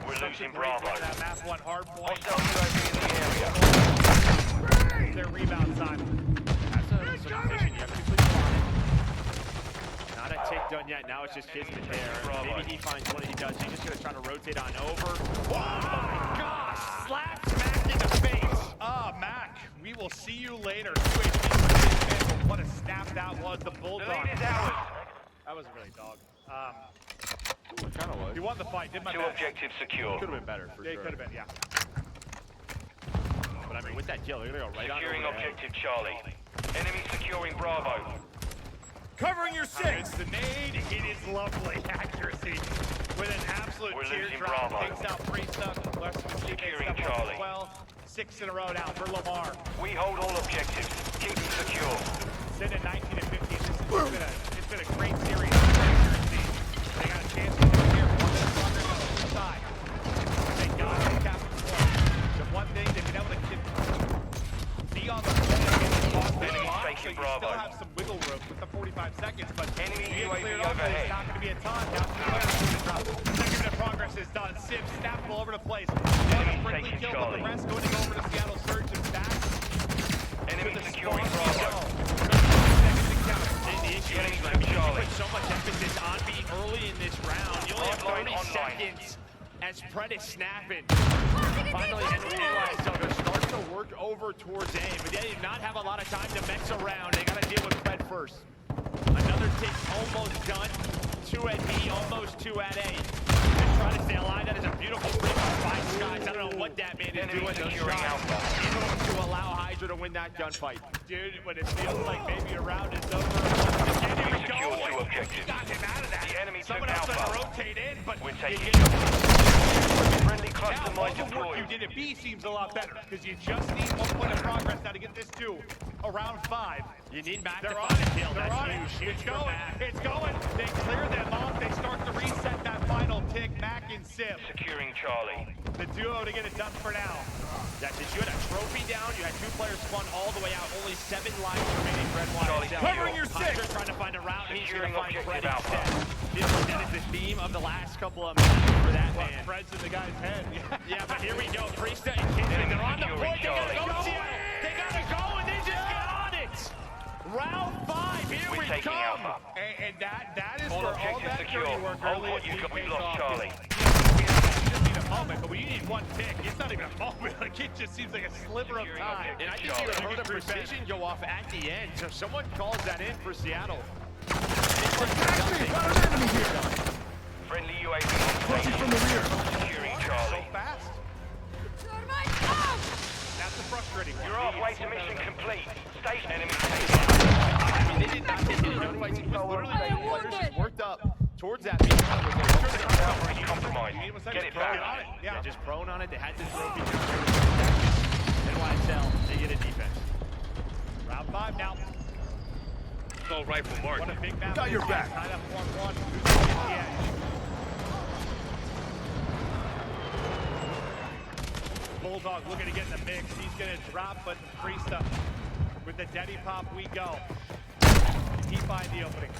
We're losing Bravo. That map one hard point. Hostile UAV in the area. done yet. Now it's just Kismet there. Maybe he finds one, he does. He's just going to try to rotate on over. Oh my gosh! Slap smack in the face. Ah, Mac, we will see you later. What a snap that was. The Bulldog. That wasn't really dog. It kind of was. He won the fight. Did my Two best. objectives secure. Could have been better, for Yeah, he sure. could have been, yeah. But I mean, with that kill, they're going to go right on Securing over there. objective Charlie. Enemy securing Bravo. Covering your six. The nade, it is lovely accuracy with an absolute We're losing teardrop. Bravo. Takes out Priesta. Less of his teammates Securing step up Charlie. as well. 6 in a row now for Lamar. We hold all objectives. Keep them secure. Sitting at 19 and 15. It's been a great series of accuracy. They got a chance to go here. One minute progress on the side. They got to cap the point. The one thing they've been able to be on the play against Boston. So you still have some wiggle room with the 45 seconds, but Enemy you get UAV cleared off, overhead. it's not going to be a ton. Now two players to drop. Second minute progress is done. Sims snapped all over the place. One a friendly taking kill, but the Charlie. rest going to go over to Seattle Surge and back. Enemy To the securing spawn. Bravo. Seconds to count. The issue is, Getting I mean, you Charlie. put so much emphasis on being early in this round. You only have 30 Online. seconds as Pred is snapping. Finally, NYSW starts to work over towards A, but they did not have a lot of time to mess around. They got to deal with Pred first. Another tick almost done. 2 at B, almost 2 at A. Just trying to stay alive. That is a beautiful free by Skies. I don't know what that man is Enemy doing. Those securing shots Alpha. in order to allow Hydra to win that gunfight. Dude, when it feels like maybe a round is over. We secure 2 objectives. Got him out of that. The enemy Someone took else had to Alpha. rotate in, but We're you taking get Friendly now, cluster all mine the work you deployed. did at B seems a lot better because you just need 1 point of progress now to get this to around 5. You need Mac They're to on find it. a kill. They're That's on it. huge. It's For going. Mac. It's going. They clear them off. They start to reset that final tick. Mac and Sim. Securing Charlie. The duo to get it done for now. That's it. You had a trophy down. You had 2 players spun all the way out. Only 7 lives remaining. Red Charlie, Wire. covering your six. Hydra trying to find a route, and he's going Securing to find objective Fred Alpha. instead. That is the theme of the last couple of matches for that man. Fred's in the guy's head. Yeah, but here we go. Priesta and Kismet, they're on the point. They gotta go, Charlie. Seattle. They gotta go, and they just get on it. Round 5, here We're we taking come. Alpha. And that is All where all objectives that secure. dirty work Hold early what in you've got. the We've game lost pays off. Charlie. You just need a moment, but when you need 1 tick, it's not even a moment. Like, it just seems like a sliver of time. And I think you heard a precision go off at the end, so someone calls that in for Seattle. Friendly UAV on station. from the rear. Securing So Charlie. fast. That's the frustrating one. You're halfway to mission complete. Station enemy I mean, they did not take any otherwise. It was literally like the players just worked up towards that beat. Alpha is compromised. You need 1 second. Get it Throw back. on it. Yeah, Yeah. just prone on it. They had this trophy. NYSL, they get a defense. Round 5 now. Assault rifle mark. What a big map. Got your this is. back. Tied up 1-1. Who's going to get the edge? Bulldog looking to get in the mix. He's going to drop, but Priesta with the Deddy pop, we go. He find the opening.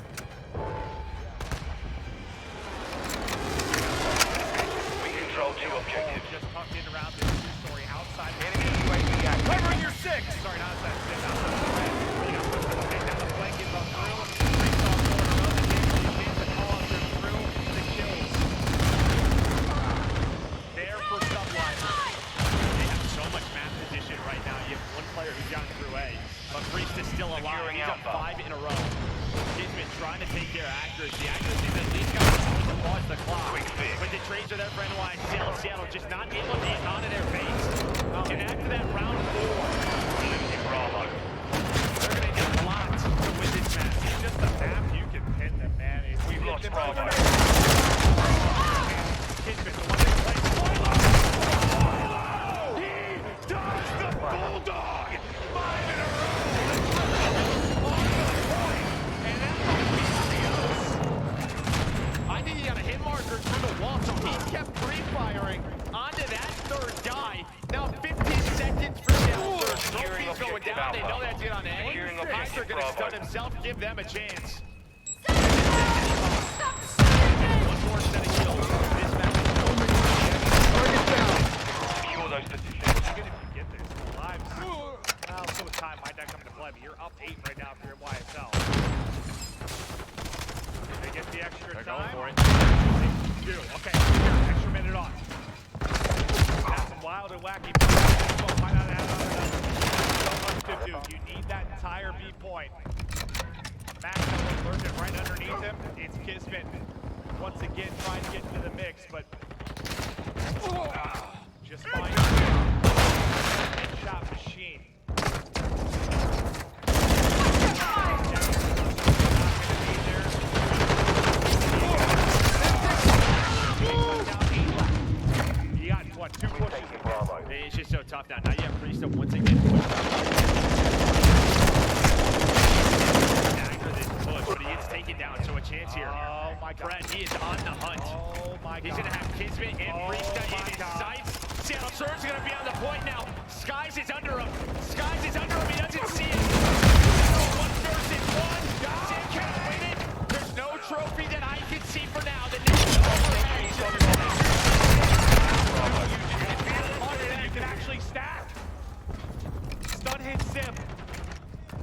We control 2 objectives. Just tucked in around this 2-story outside. Enemy UAV active. Covering your 6. Sorry, not outside. Outside. You got to put the thing down the flank, get them through. Priesta on board. Another chance to call us through the kills. There for Sublight. They have so much map position right now. You have 1 player who's gotten through A, but Priest is still alive. Securing He's up Alpha. 5 in a row. Kismet trying to take their accuracy. Accuracy that at least got to pause the clock. Quick fix. But the trades are there for NYSL. Seattle just not able to get onto their base. And after that round 4, Losing Bravo. they're going to need a lot to win this match. It's just a map you can pin them, man. If We've you lost get them Bravo. over- Kismet, the one that plays. He does the Bulldog! 5 in a row! On the point! And that might be Seattle's. I think he got a hit marker through the wall, so he kept pre-firing onto that 3rd guy. Now 15 seconds for Seattle. Securing Trophy's going objective down. They know Alpha. that's it on A. Securing Hydra objective going to stun Bravo. himself, give them a chance. Stop One more set of kills. This match is over. Secure those positions. Even if you get this lives, well, so time might not come into play, but you're up 8 right now for your YSL. They get the they're going for it. 2. Okay, here, extra minute on. That's some wild and wacky. So much to do. You need that entire B point. Max lurking right underneath him. It's Kismet once again trying to get into the mix, but just fine. Headshot machine. You got what, 2 pushes? It's just so tough now. Now you have Priest up once again. But he is taken down, so a chance here. Oh my God. Brett, he is on the hunt. Oh my God. He's going to have Kismet and Priest in his sights. Seattle Surge is going to be on the point now. Skies is under him. Skies is under him. He doesn't see it. 1 versus 1. Sam can't win it. There's no trophy that I can see for now. The next you can actually stack. Stun hit Sim.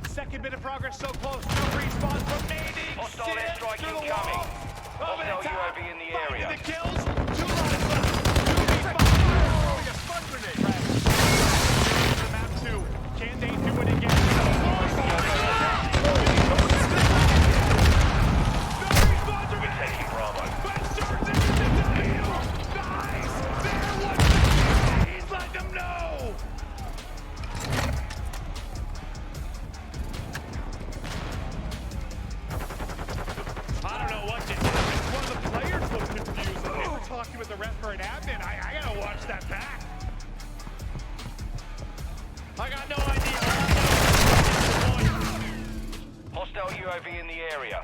Second bit of progress so close. No respawn from Nading. Hostile airstrike incoming. Hostile UAV in the area. The kills. 2 lives left. 2v5. Map 2. Can they do it again? We're taking Bravo. Let them know. I don't know what to do. One of the players was confused. They were talking with the ref for an admin. I gotta watch that back. I got no idea. Hostile UAV in the area.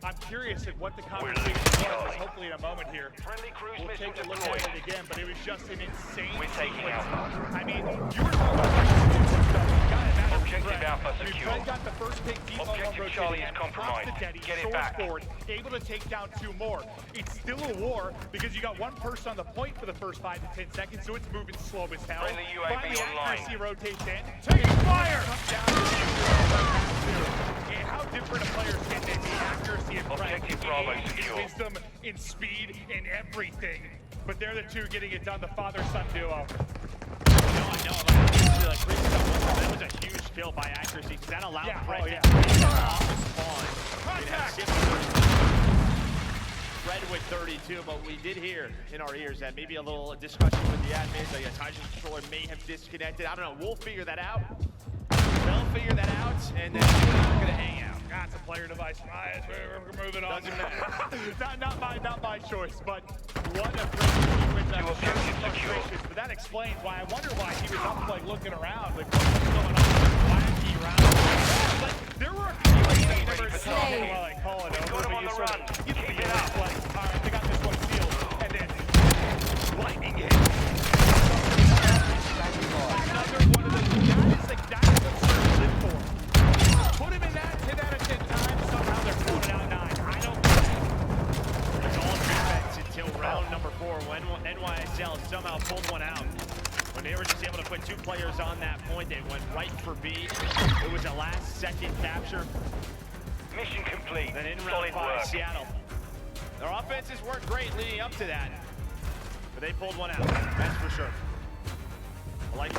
I'm curious at what the conversation was. Hopefully in a moment here. Friendly cruise We'll missile take a look deployed. at it again, but it was just an insane We're taking sequence. Alpha. I mean, you were talking about Objective Alpha secure. Fred got the first pick deep on Objective rotation. Charlie is compromised. Get it back. Forward, able to take down 2 more. It's still a war because you got 1 person on the point for the first 5 to 10 seconds, so it's moving slow as hell. Friendly UAV Finally, online. accuracy rotates in. Take fire! And how different a players can they be? Accuracy and Objective Bravo secure. wisdom, in speed, in everything. But they're the 2 getting it done, the father-son duo. Like that was a huge kill by accuracy because that allowed Fred to spawn. Fred with 32, but we did hear in our ears that maybe a little discussion with the admins, like a Titan controller may have disconnected. I don't know. We'll figure that out. They'll figure that out, and then we're gonna hang out. That's a player device. We're moving on. Doesn't matter. not my choice, but what a great sequence. But that explains why I wonder why he was up like looking around, like what's going on? Wacky round. But there were a few while I call it over. him on the run. Keep it up. Like, all right, they got this one sealed, and then lightning hit. Another one of those. That is what Surge live for. Put him in that 10 out of 10 times. Somehow they're pulling out 9. I don't know. It's all defense until round number 4 when NYSL somehow pulled one out. When they were just able to put 2 players on that point, they went right for B. It was a last-second capture. Mission complete. Then in round Solid 5, work. Seattle. Their offenses weren't great leading up to that, but they pulled one out. That's for sure. I like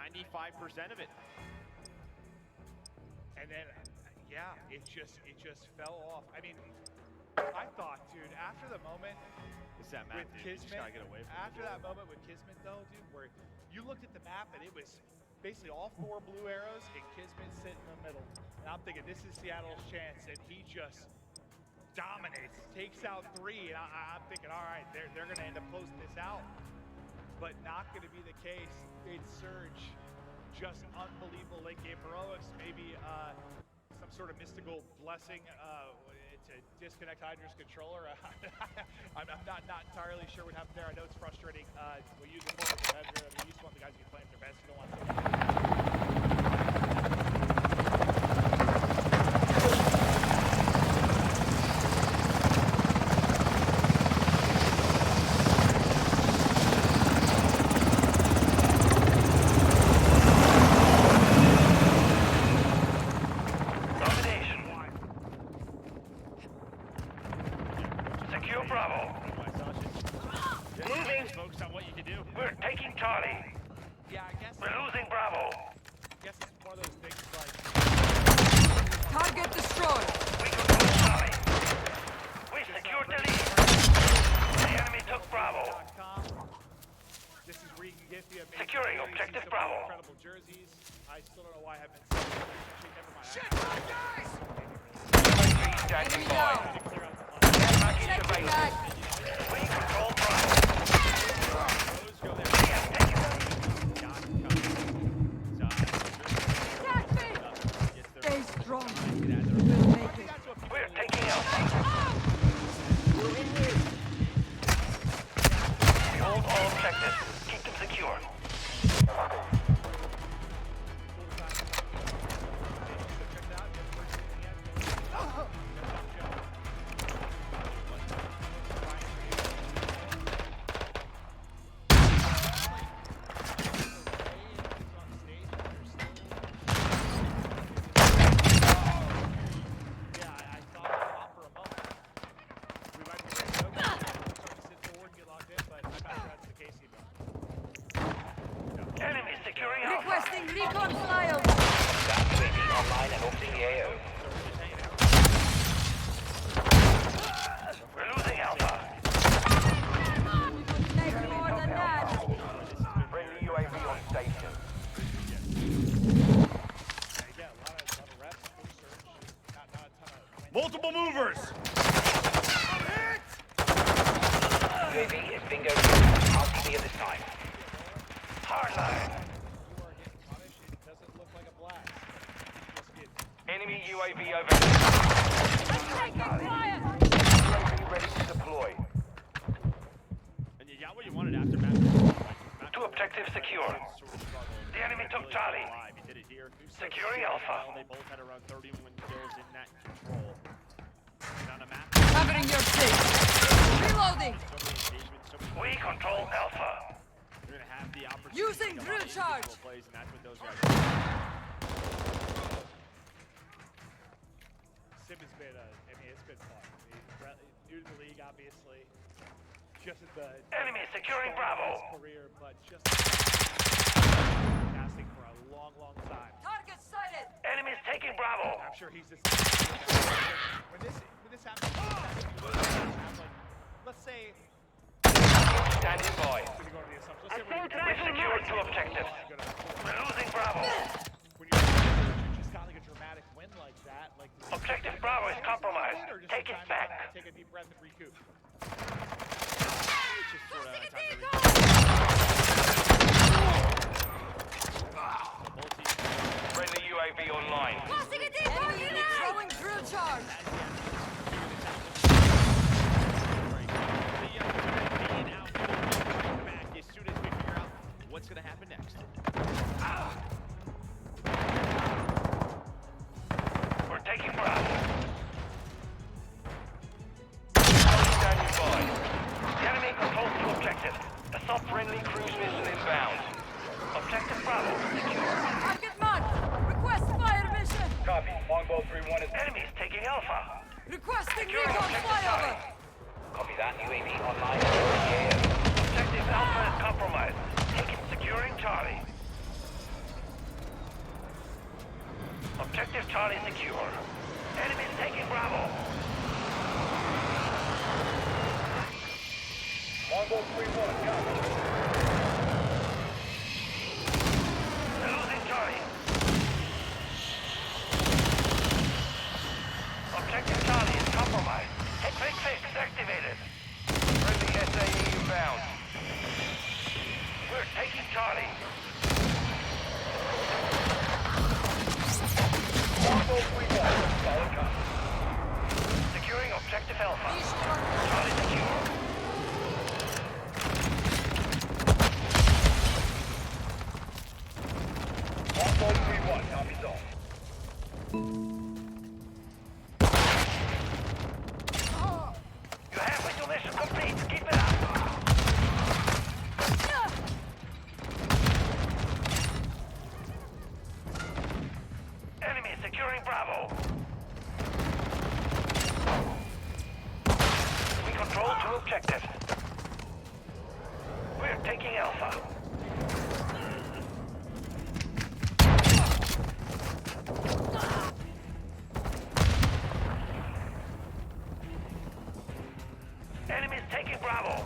95% of it. And then, yeah, it just fell off. I mean, I thought, dude, after the moment It's that map, with dude. You just Kismet, gotta get away from after that moment with Kismet, though, dude, where you looked at the map and it was basically all 4 blue arrows and Kismet sitting in the middle. And I'm thinking, this is Seattle's chance, and he just dominates, takes out 3, and I'm thinking, all right, they're gonna end up closing this out. But not gonna be the case. It's Surge, just unbelievable late game heroics, maybe some sort of mystical blessing to disconnect Hydra's controller. I'm not entirely sure what happened there. I know it's frustrating. We use the forward competitor. I mean, you just want the guys to be playing their best. You don't want Secure Bravo. Moving. Focus on what you can do. We're taking Charlie. Yeah, I guess. We're losing Bravo. I guess it's one of those things like. Target destroyed. We control Charlie. We secured the lead. The enemy took Bravo. This is where you can get the amazing Securing jerseys, objective some Bravo. incredible jerseys. I still don't know why I haven't seen them. Actually, never mind. Shit, guys! UAV standing by. Care package available. We control Bravo. We have taken the lead. Attack me! Stay strong. We'll make it. We're taking Alpha. We hold all objectives. Keep them secure. Enemy securing Alpha. Requesting recon flyover. UAV online and opening the AO. We're losing Alpha. Make more than that. Friendly UAV on station. Multiple movers! UAV is bingo. RTB at this time. Hardline. Enemy UAV over. Taking fire. UAV ready to deploy. And you got what you wanted after map. Two objectives secure. The enemy took Charlie. He did it here. Securing Alpha. They both had around 31 kills in that control. And on a map, Covering your six. Reloading. so many engagements, so many We control Alpha. You're gonna have the opportunity Using to come drill out charge. individual plays, and that's what those guys Sim has been, it's been fun. He's new to the league, obviously. Just at the Enemy securing start of Bravo. his career, but just casting for a long, long time. Target sighted. Enemies taking Bravo. I'm sure he's just when this happens, let's say Standing by. we're gonna go to the assumption. Let's say We secured two objectives. We're losing Bravo. when you just got like a dramatic win like that, like Objective Bravo is compromised. or just Take time it to back. take a deep breath and recoup. just sort of time to Friendly UAV online. Enemy throwing drill charge. as soon as we figure out what's gonna happen next. We're taking Bravo. Standing by. The enemy controls two objectives. Assault friendly cruise missile inbound. Objective Bravo secure. Target marked. Request fire mission. Copy. Longbow 3-1 is... Enemies taking Alpha. Requesting Securing recon objective flyover. Charlie. Copy that. UAV online. Objective Alpha is compromised. Take it. Securing Charlie. secure. Enemies taking Bravo. Longbow 3-1, copy. They're losing Charlie. Objective Charlie is compromised. Quick fix activated. Friendly SAE inbound. We're taking Charlie. Longbow 3-1, solid copy. Securing objective Alpha. Charlie secure. Longbow 3-1, copy zone. You halfway to mission complete. Keep it up. Enemy securing Bravo. We control 2 objectives. We're taking Alpha. Enemies taking Bravo.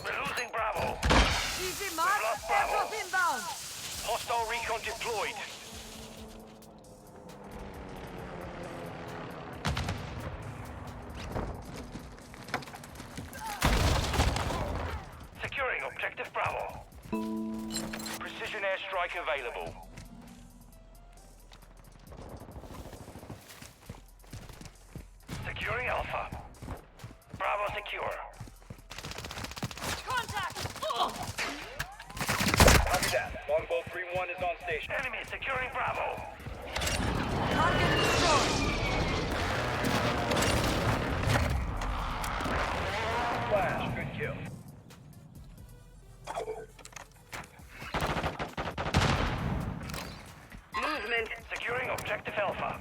We're losing Bravo. Easy mark. Aircraft inbound. Hostile recon deployed. Securing objective Bravo. Precision airstrike available. Securing Alpha. Bravo secure. Contact. Copy that. Longbow 3-1 is on station. Enemy securing Bravo. Target destroyed. Flash, good kill. Movement. Securing objective Alpha.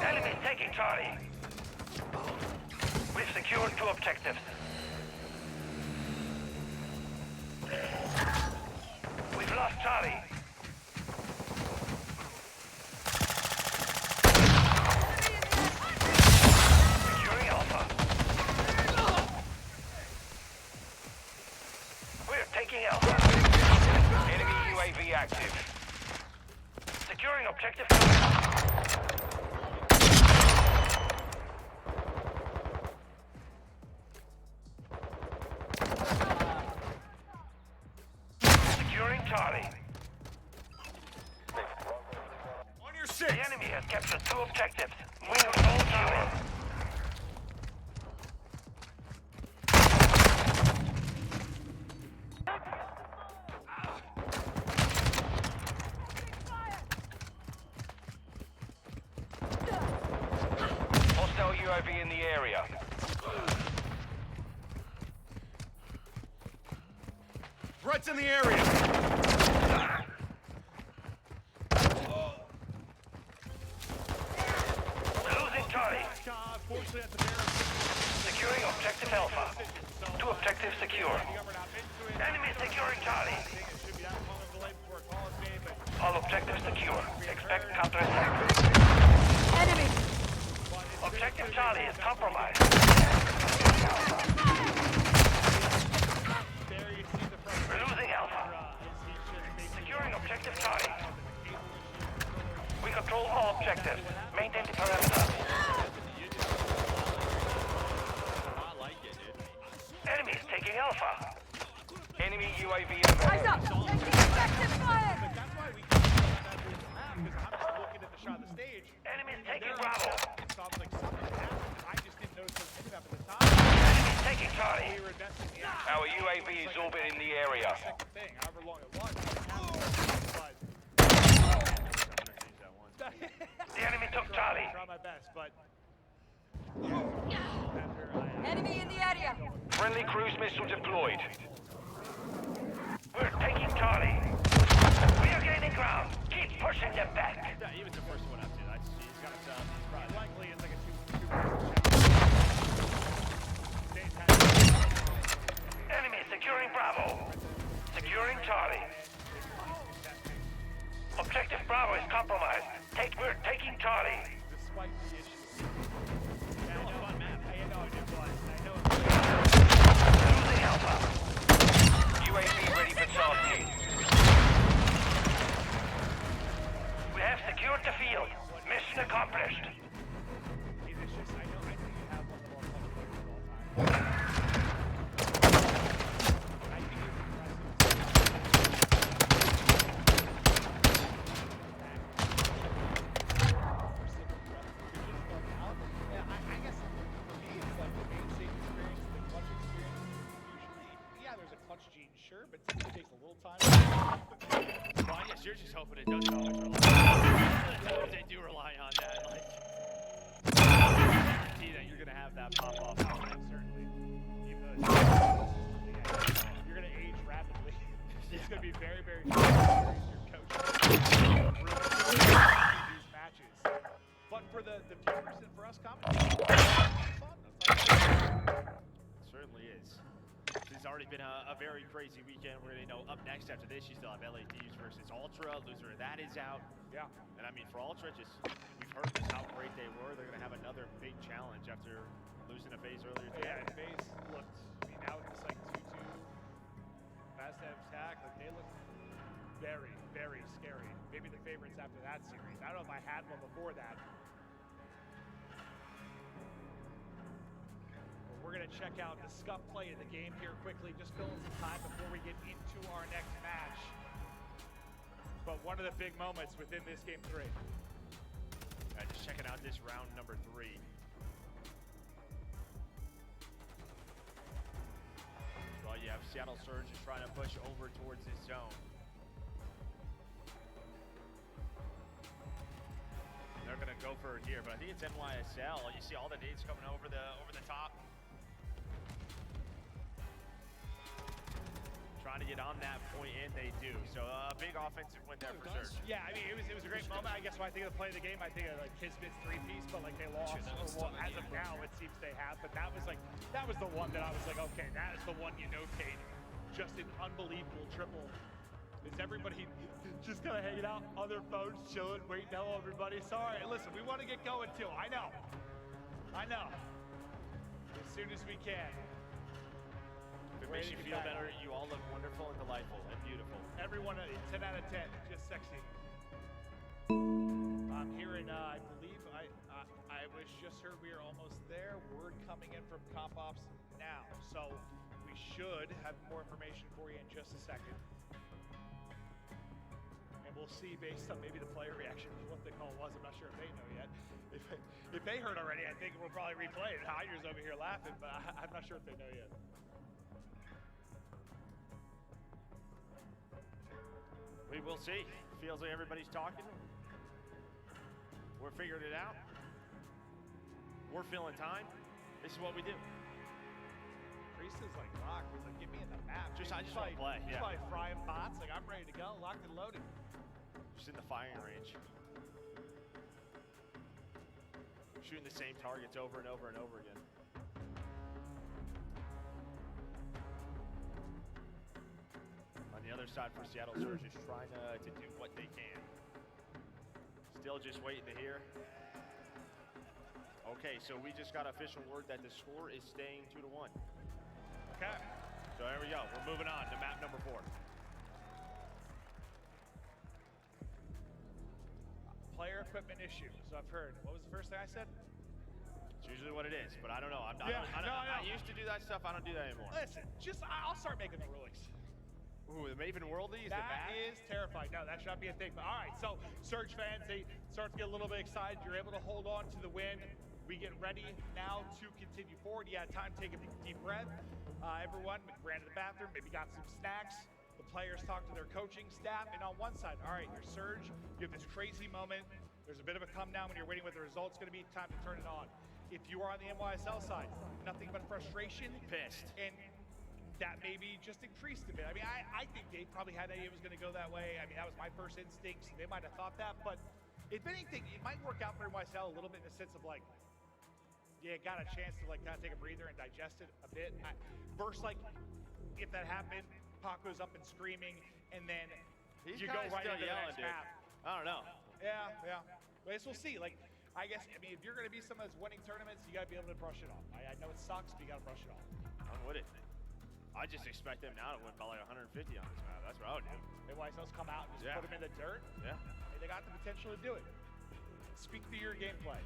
Enemy taking Charlie. We've secured 2 objectives. We've lost Charlie. Securing Alpha. We're taking Alpha. Enemy UAV active. Securing objective. Securing Charlie. On your 6. The enemy has captured 2 objectives. We control Charlie. Hostile UAV in the area. Threats in the area. Losing Charlie. Securing objective Alpha. 2 objectives secure. Enemy securing Charlie. All objectives secure. Expect counterattack. Enemy. Objective Charlie is compromised. We're losing Alpha. Securing objective Charlie. We control all objectives. Maintain the perimeter. Enemy is taking Alpha. Enemy UAV Eyes up. inbound. Taking effective fire. That's why we can't do that with the map, because I'm just looking at the shot of the stage. Enemy is taking Bravo. So I was like, something happened. I just didn't notice there was any map at the time. Enemy is taking Charlie. We were investing the action. Our UAV is orbiting the area. Second thing, however long it was. But The enemy took Charlie. try my best, but Enemy in the area. Friendly cruise missile deployed. We're taking Charlie. We are gaining ground. Keep pushing them back. yeah, even the first one up to that, he's got he's probably likely it's like a 2-1. Enemy securing Bravo. Securing Charlie. Objective Bravo is compromised. We're taking Charlie. Despite the issue. Yeah, I know. Fun map. I know it was. I know it Losing Alpha. UAV ready for tasking. We have secured the field. Mission accomplished. It's just, I think you have one of the more fun players of all time. I think it's impressive. I guess for me, it's like the main stage experience, the clutch experience. Usually, yeah, there's a clutch gene, sure, but typically takes a little time. Well, I guess you're just hoping it doesn't always rely on they do rely on that. Like, guarantee that you're going to have that pop off. Certainly. You're going to age rapidly. It's going to be very, very serious. Your coach these matches. But for the viewers and for us commentators, it's fun. It certainly is. It's already been a very crazy weekend. We're going to know up next after this, you still have LADs versus Ultra. Loser of that is out. Yeah. And I mean, for Ultra, we've heard just how great they were. They're going to have another big challenge after losing a phase earlier today. Yeah, phase looked, I mean, now it's like 2-2. Fast attack, like they look very, very scary. Maybe the favorites after that series. I don't know if I had one before that. We're going to check out the scuff play of the game here quickly, just filling some time before we get into our next match. But one of the big moments within this game 3. Just checking out this round number 3. Well, you have Seattle Surge is trying to push over towards this zone. They're going to go for it here, but I think it's NYSL. You see all the nades coming over the top. Trying to get on that point, and they do. So a big offensive win there for Surge. Yeah, I mean, it was a great moment. I guess when I think of the play of the game, I think of like Kismet's 3-piece, but like they lost. Or, well, as of now, it seems they have. But that was the one that I was like, okay, that is the one you notate. Just an unbelievable triple. Is everybody just kind of hanging out on their phones, chilling, waiting? Hello, everybody. Sorry, listen, we want to get going too. I know. As soon as we can. If it makes you feel better, you all look wonderful and delightful and beautiful. Everyone, 10 out of 10, just sexy. I'm hearing, I believe, I was just heard we are almost there. Word coming in from Comp Ops now. So we should have more information for you in just a second. And we'll see based on maybe the player reaction what the call was. I'm not sure if they know yet. If they heard already, I think we'll probably replay it. Hyder's over here laughing, but I'm not sure if they know yet. We will see. Feels like everybody's talking. We're figuring it out. We're filling time. This is what we do. Priest is like locked. He's like, get me in the map. I just want to play. He's probably frying bots. Like, I'm ready to go. Locked and loaded. Just in the firing range. Shooting the same targets over and over and over again. On the other side for Seattle Surge is trying to do what they can. Still just waiting to hear. Okay, so we just got official word that the score is staying 2-1. Okay. So there we go. We're moving on to map number 4. Player equipment issue. So I've heard. What was the first thing I said? It's usually what it is, but I don't know. I used to do that stuff. I don't do that anymore. Listen, I'll start making the rulings. Ooh, the Maven Worldie is that is terrifying. No, that should not be a thing. But all right, so Surge fans, they start to get a little bit excited. You're able to hold on to the win. We get ready now to continue forward. You had time to take a deep breath. Everyone ran to the bathroom, maybe got some snacks. The players talked to their coaching staff. And on one side, all right, you're Surge. You have this crazy moment. There's a bit of a come down when you're waiting what the result's going to be. Time to turn it on. If you are on the NYSL side, nothing but frustration. Pissed. And that maybe just increased a bit. I mean, I think they probably had an idea it was going to go that way. I mean, that was my first instinct. So they might have thought that. But if anything, it might work out for NYSL a little bit in the sense of like, yeah, got a chance to like kind of take a breather and digest it a bit. Versus like, if that happened, Paco's up and screaming, and then He's you go kinda right still into the yelling, next dude. map. I don't know. Yeah. I guess we'll see. Like, I mean, if you're going to be someone that's winning tournaments, you got to be able to brush it off. I know it sucks, but you got to brush it off. I'm with it. I just expect them now to win by like 150 on this map. That's what I would do. Maybe YSL's come out and just put them in the dirt. Yeah. I mean, they got the potential to do it. Speak to your gameplay.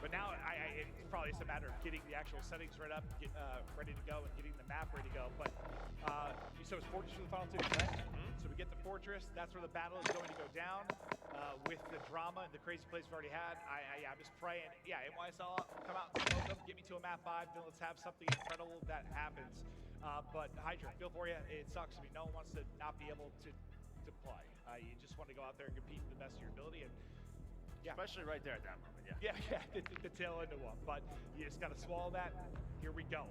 But now, it's probably just a matter of getting the actual settings ready to go, and getting the map ready to go. But so it's Fortress for the final two, right? So we get the Fortress. That's where the battle is going to go down with the drama and the crazy plays we've already had. I'm just praying. Yeah, NYSL come out and smoke them, get me to a map 5, then let's have something incredible that happens. But Hydra, feel for you. It sucks. I mean, no one wants to not be able to play. You just want to go out there and compete to the best of your ability. And yeah. Especially right there at that moment, yeah. Yeah, the tail end of one. But you just got to swallow that. Here we go.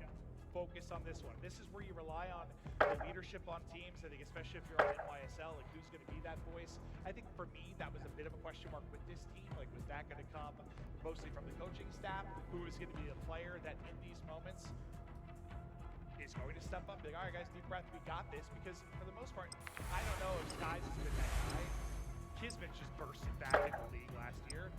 Focus on this one. This is where you rely on the leadership on teams. I think especially if you're on NYSL, like who's going to be that voice? I think for me, that was a bit of a question mark with this team. Like, was that going to come mostly from the coaching staff? Who is going to be the player that in these moments is going to step up and be like, all right, guys, deep breath, we got this. Because for the most part, I don't know if Skies has been that guy. Kismet just bursted back in the league last year.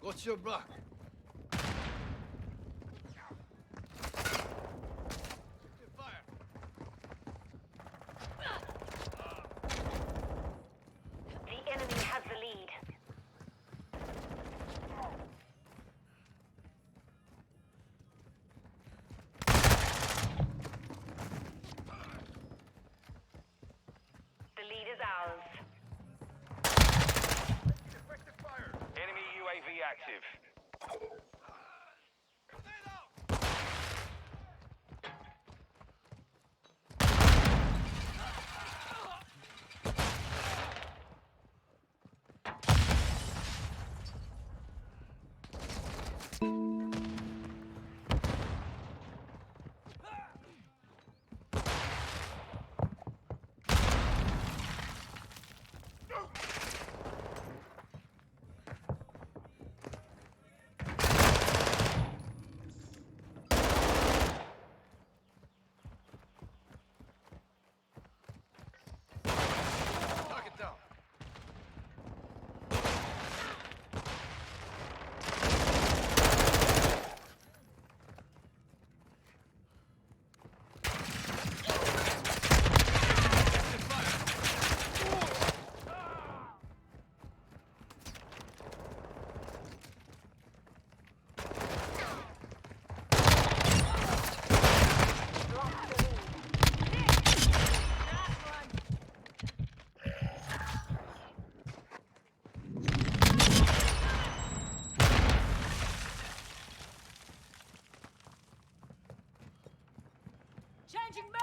What's your back? The enemy has the lead. The lead is ours. Enemy UAV active. Changing bags!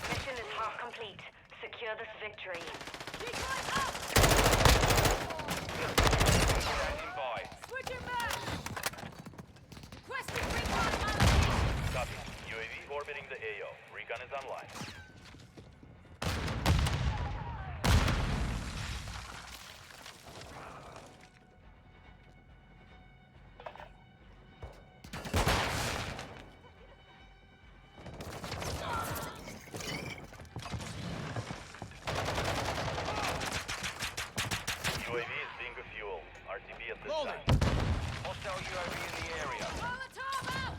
Mission is half complete. Secure this victory. Standing by. Switching back! Requesting recon allocation! Copy. UAV orbiting the AO. Recon is online. UAV is being fuel. RTB at this time. Hostile UAV in the area. Molotov out!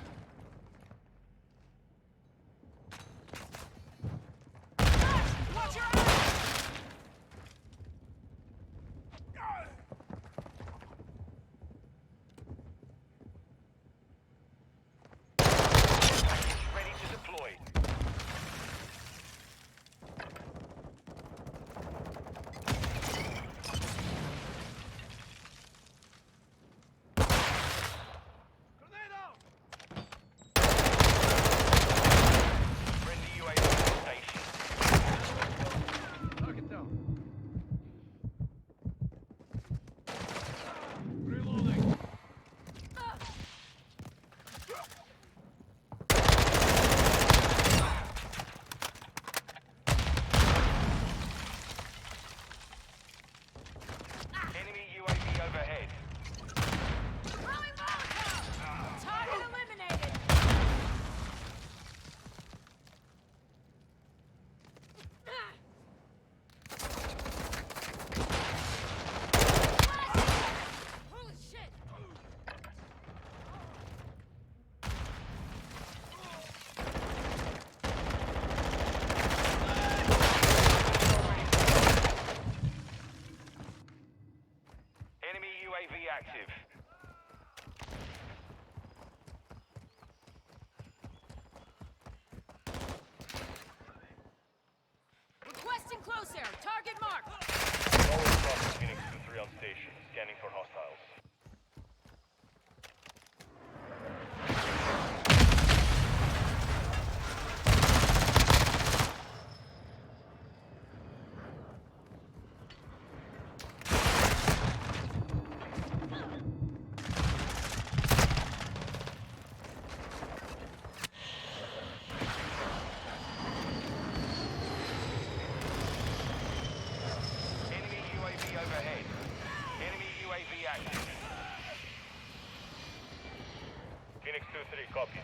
2-3, copy.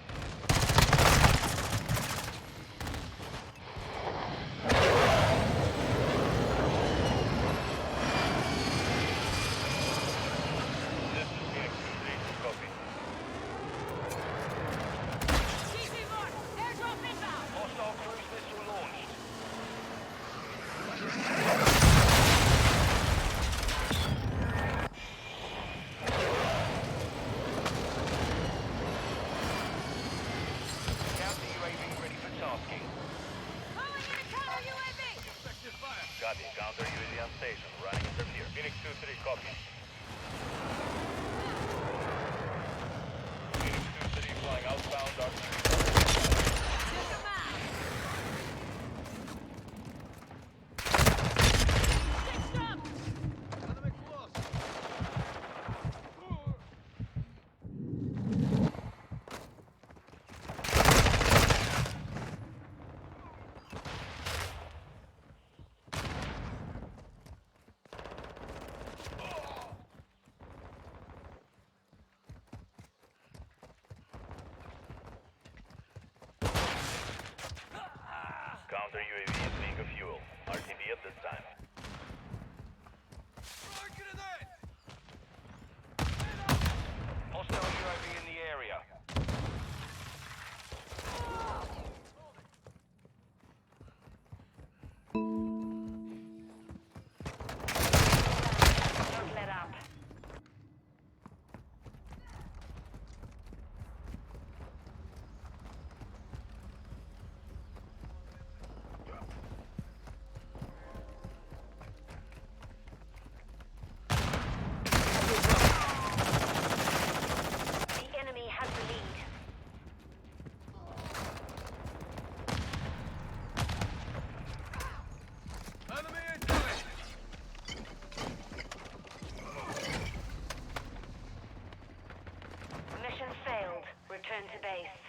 This is Phoenix 2-3, copy. Hostile cruise missile launched. Counter UAV ready for tasking. Copy. Counter UAV on station. Running interfere. Phoenix 2-3, copy. Phoenix 2-3 flying outbound. Counter UAV is being a fuel. RTB at this time. Hostile UAV in the area. Don't let up. The enemy has the lead. Mission failed. Return to base.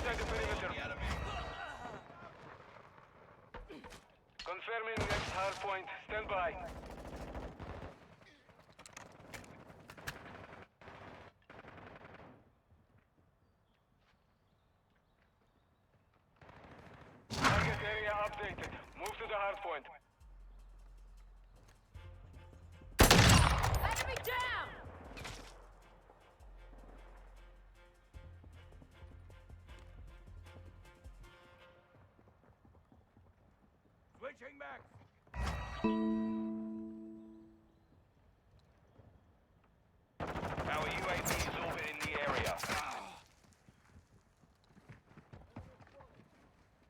inside the perimeter. Confirming next hard point. Stand by. Target area updated. Move to the hard point. Enemy down! Switching back. Our UAV is orbiting the area.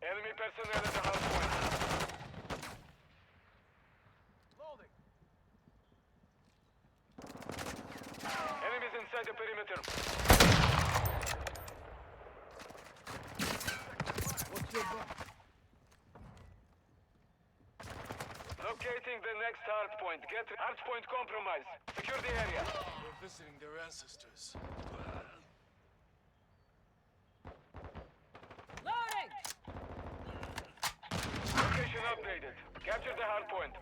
Enemy personnel at the hard point. Loading. Enemies inside the perimeter. What's your butt? Locating the next hard point. Get hard point compromised. Secure the area. We're visiting their ancestors. Loading! Location updated. Capture the hard point.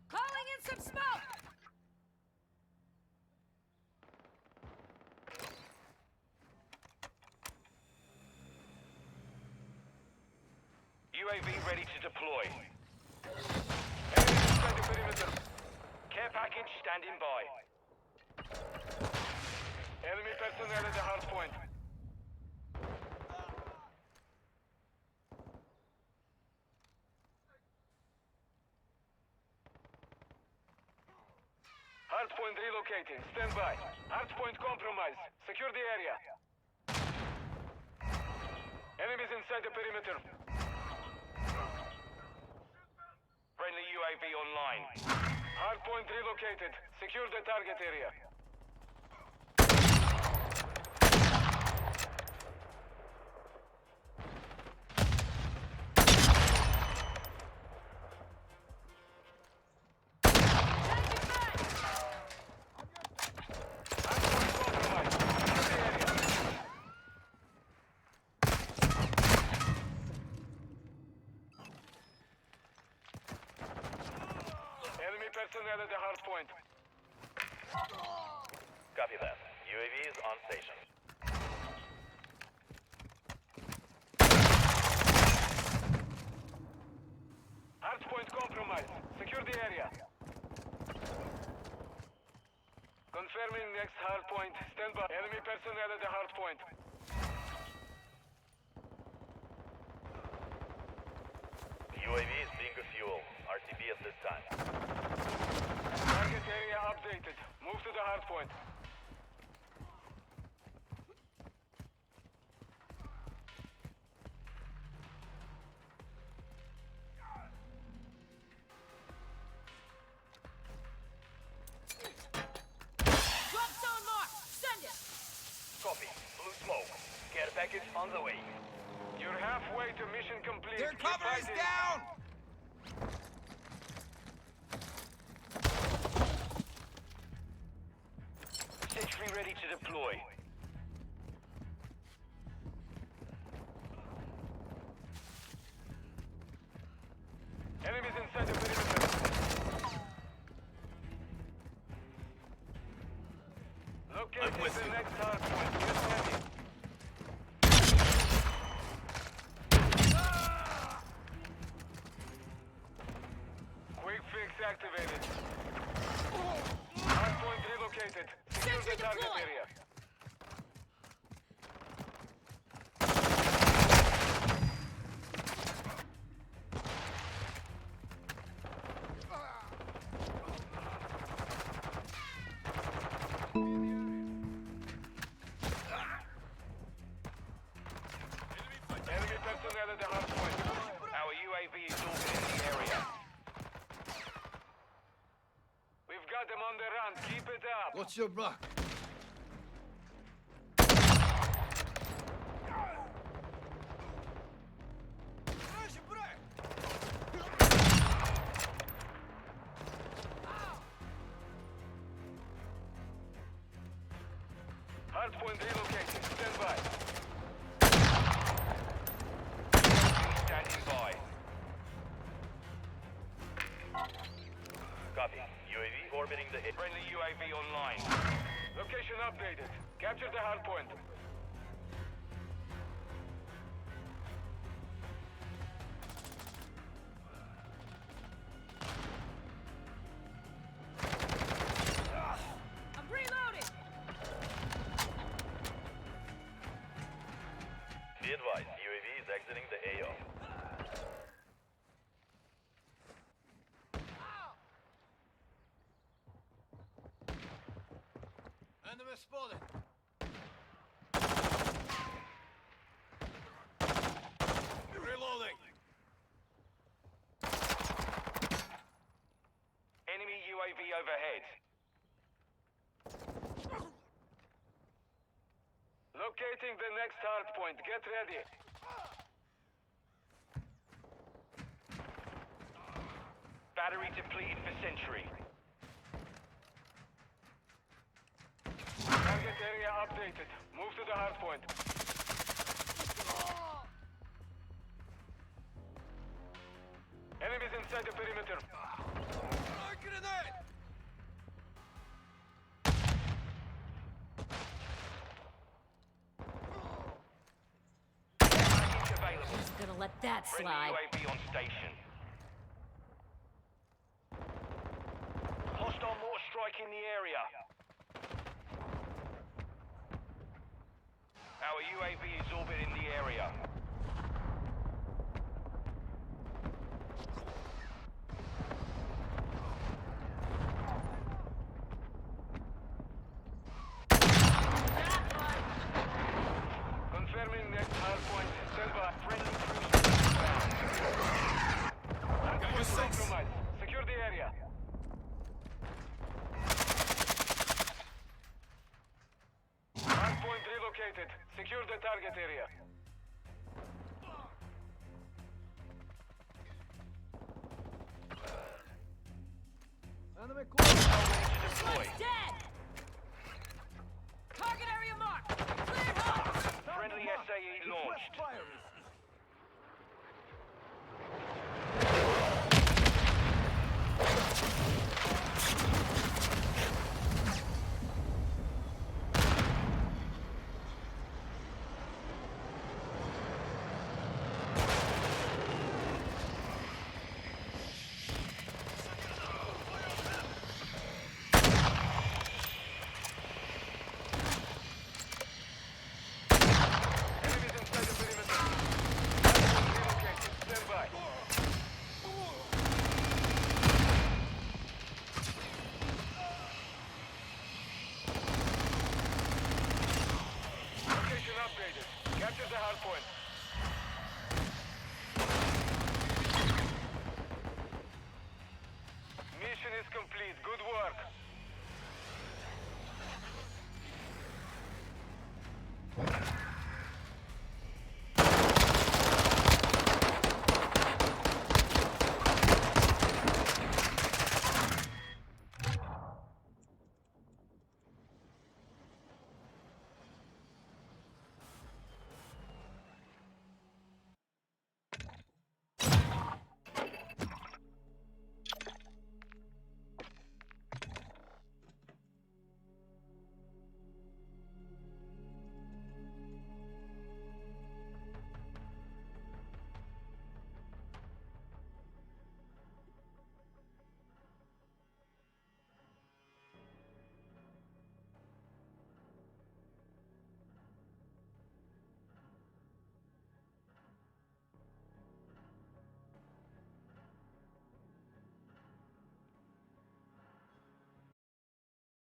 Calling in some smoke! UAV ready to deploy. Enemy inside the perimeter. Care package standing by. Enemy personnel at the hard point. Hard point relocating. Stand by. Hard point compromised. Secure the area. Enemies inside the perimeter. Friendly UAV online. Hard point relocated. Secure the target area. Personnel at the hard point. Copy that. UAV is on station. Hard point compromised. Secure the area. Confirming next hard point. Stand by. Enemy personnel at the hard point. UAV is being refueled. RTB at this time. Target area updated. Move to the hard point. Drop zone mark! Send it! Copy. Blue smoke. Care package on the way. You're halfway to mission complete. Their cover is down! Sentry ready to deploy. Enemies inside the perimeter. Locating the next hard point. Get ready. Quick fix activated. Hard point relocated. Secure the target area. Enemy personnel at the hard point. Our UAV is orbiting the area. We've got them on the run. Keep it up. What's your block? UAV online. Location updated. Capture the hard point. I'm reloading. Be advised, UAV is exiting the AO. Enemy spotted. Reloading. Enemy UAV overhead. Locating the next hard point. Get ready. Battery depleted for sentry. Target area updated. Move to the hard point. Enemies inside the perimeter. Grenade! Available. Just gonna let that Friendly slide. UAV on station. Hostile mortar strike in the area. Our UAV is orbiting the area. Confirming next hard point. Stand by. Friendly cruise inbound. Hard point compromised. Secure the area. Hard point relocated. Secure the target area. Enemy close. Deploy. Dead. Target area marked. Clear hot. Friendly SAE launched. Enemies inside the perimeter. Relocated. Stand by. Location updated. Capture the hard point.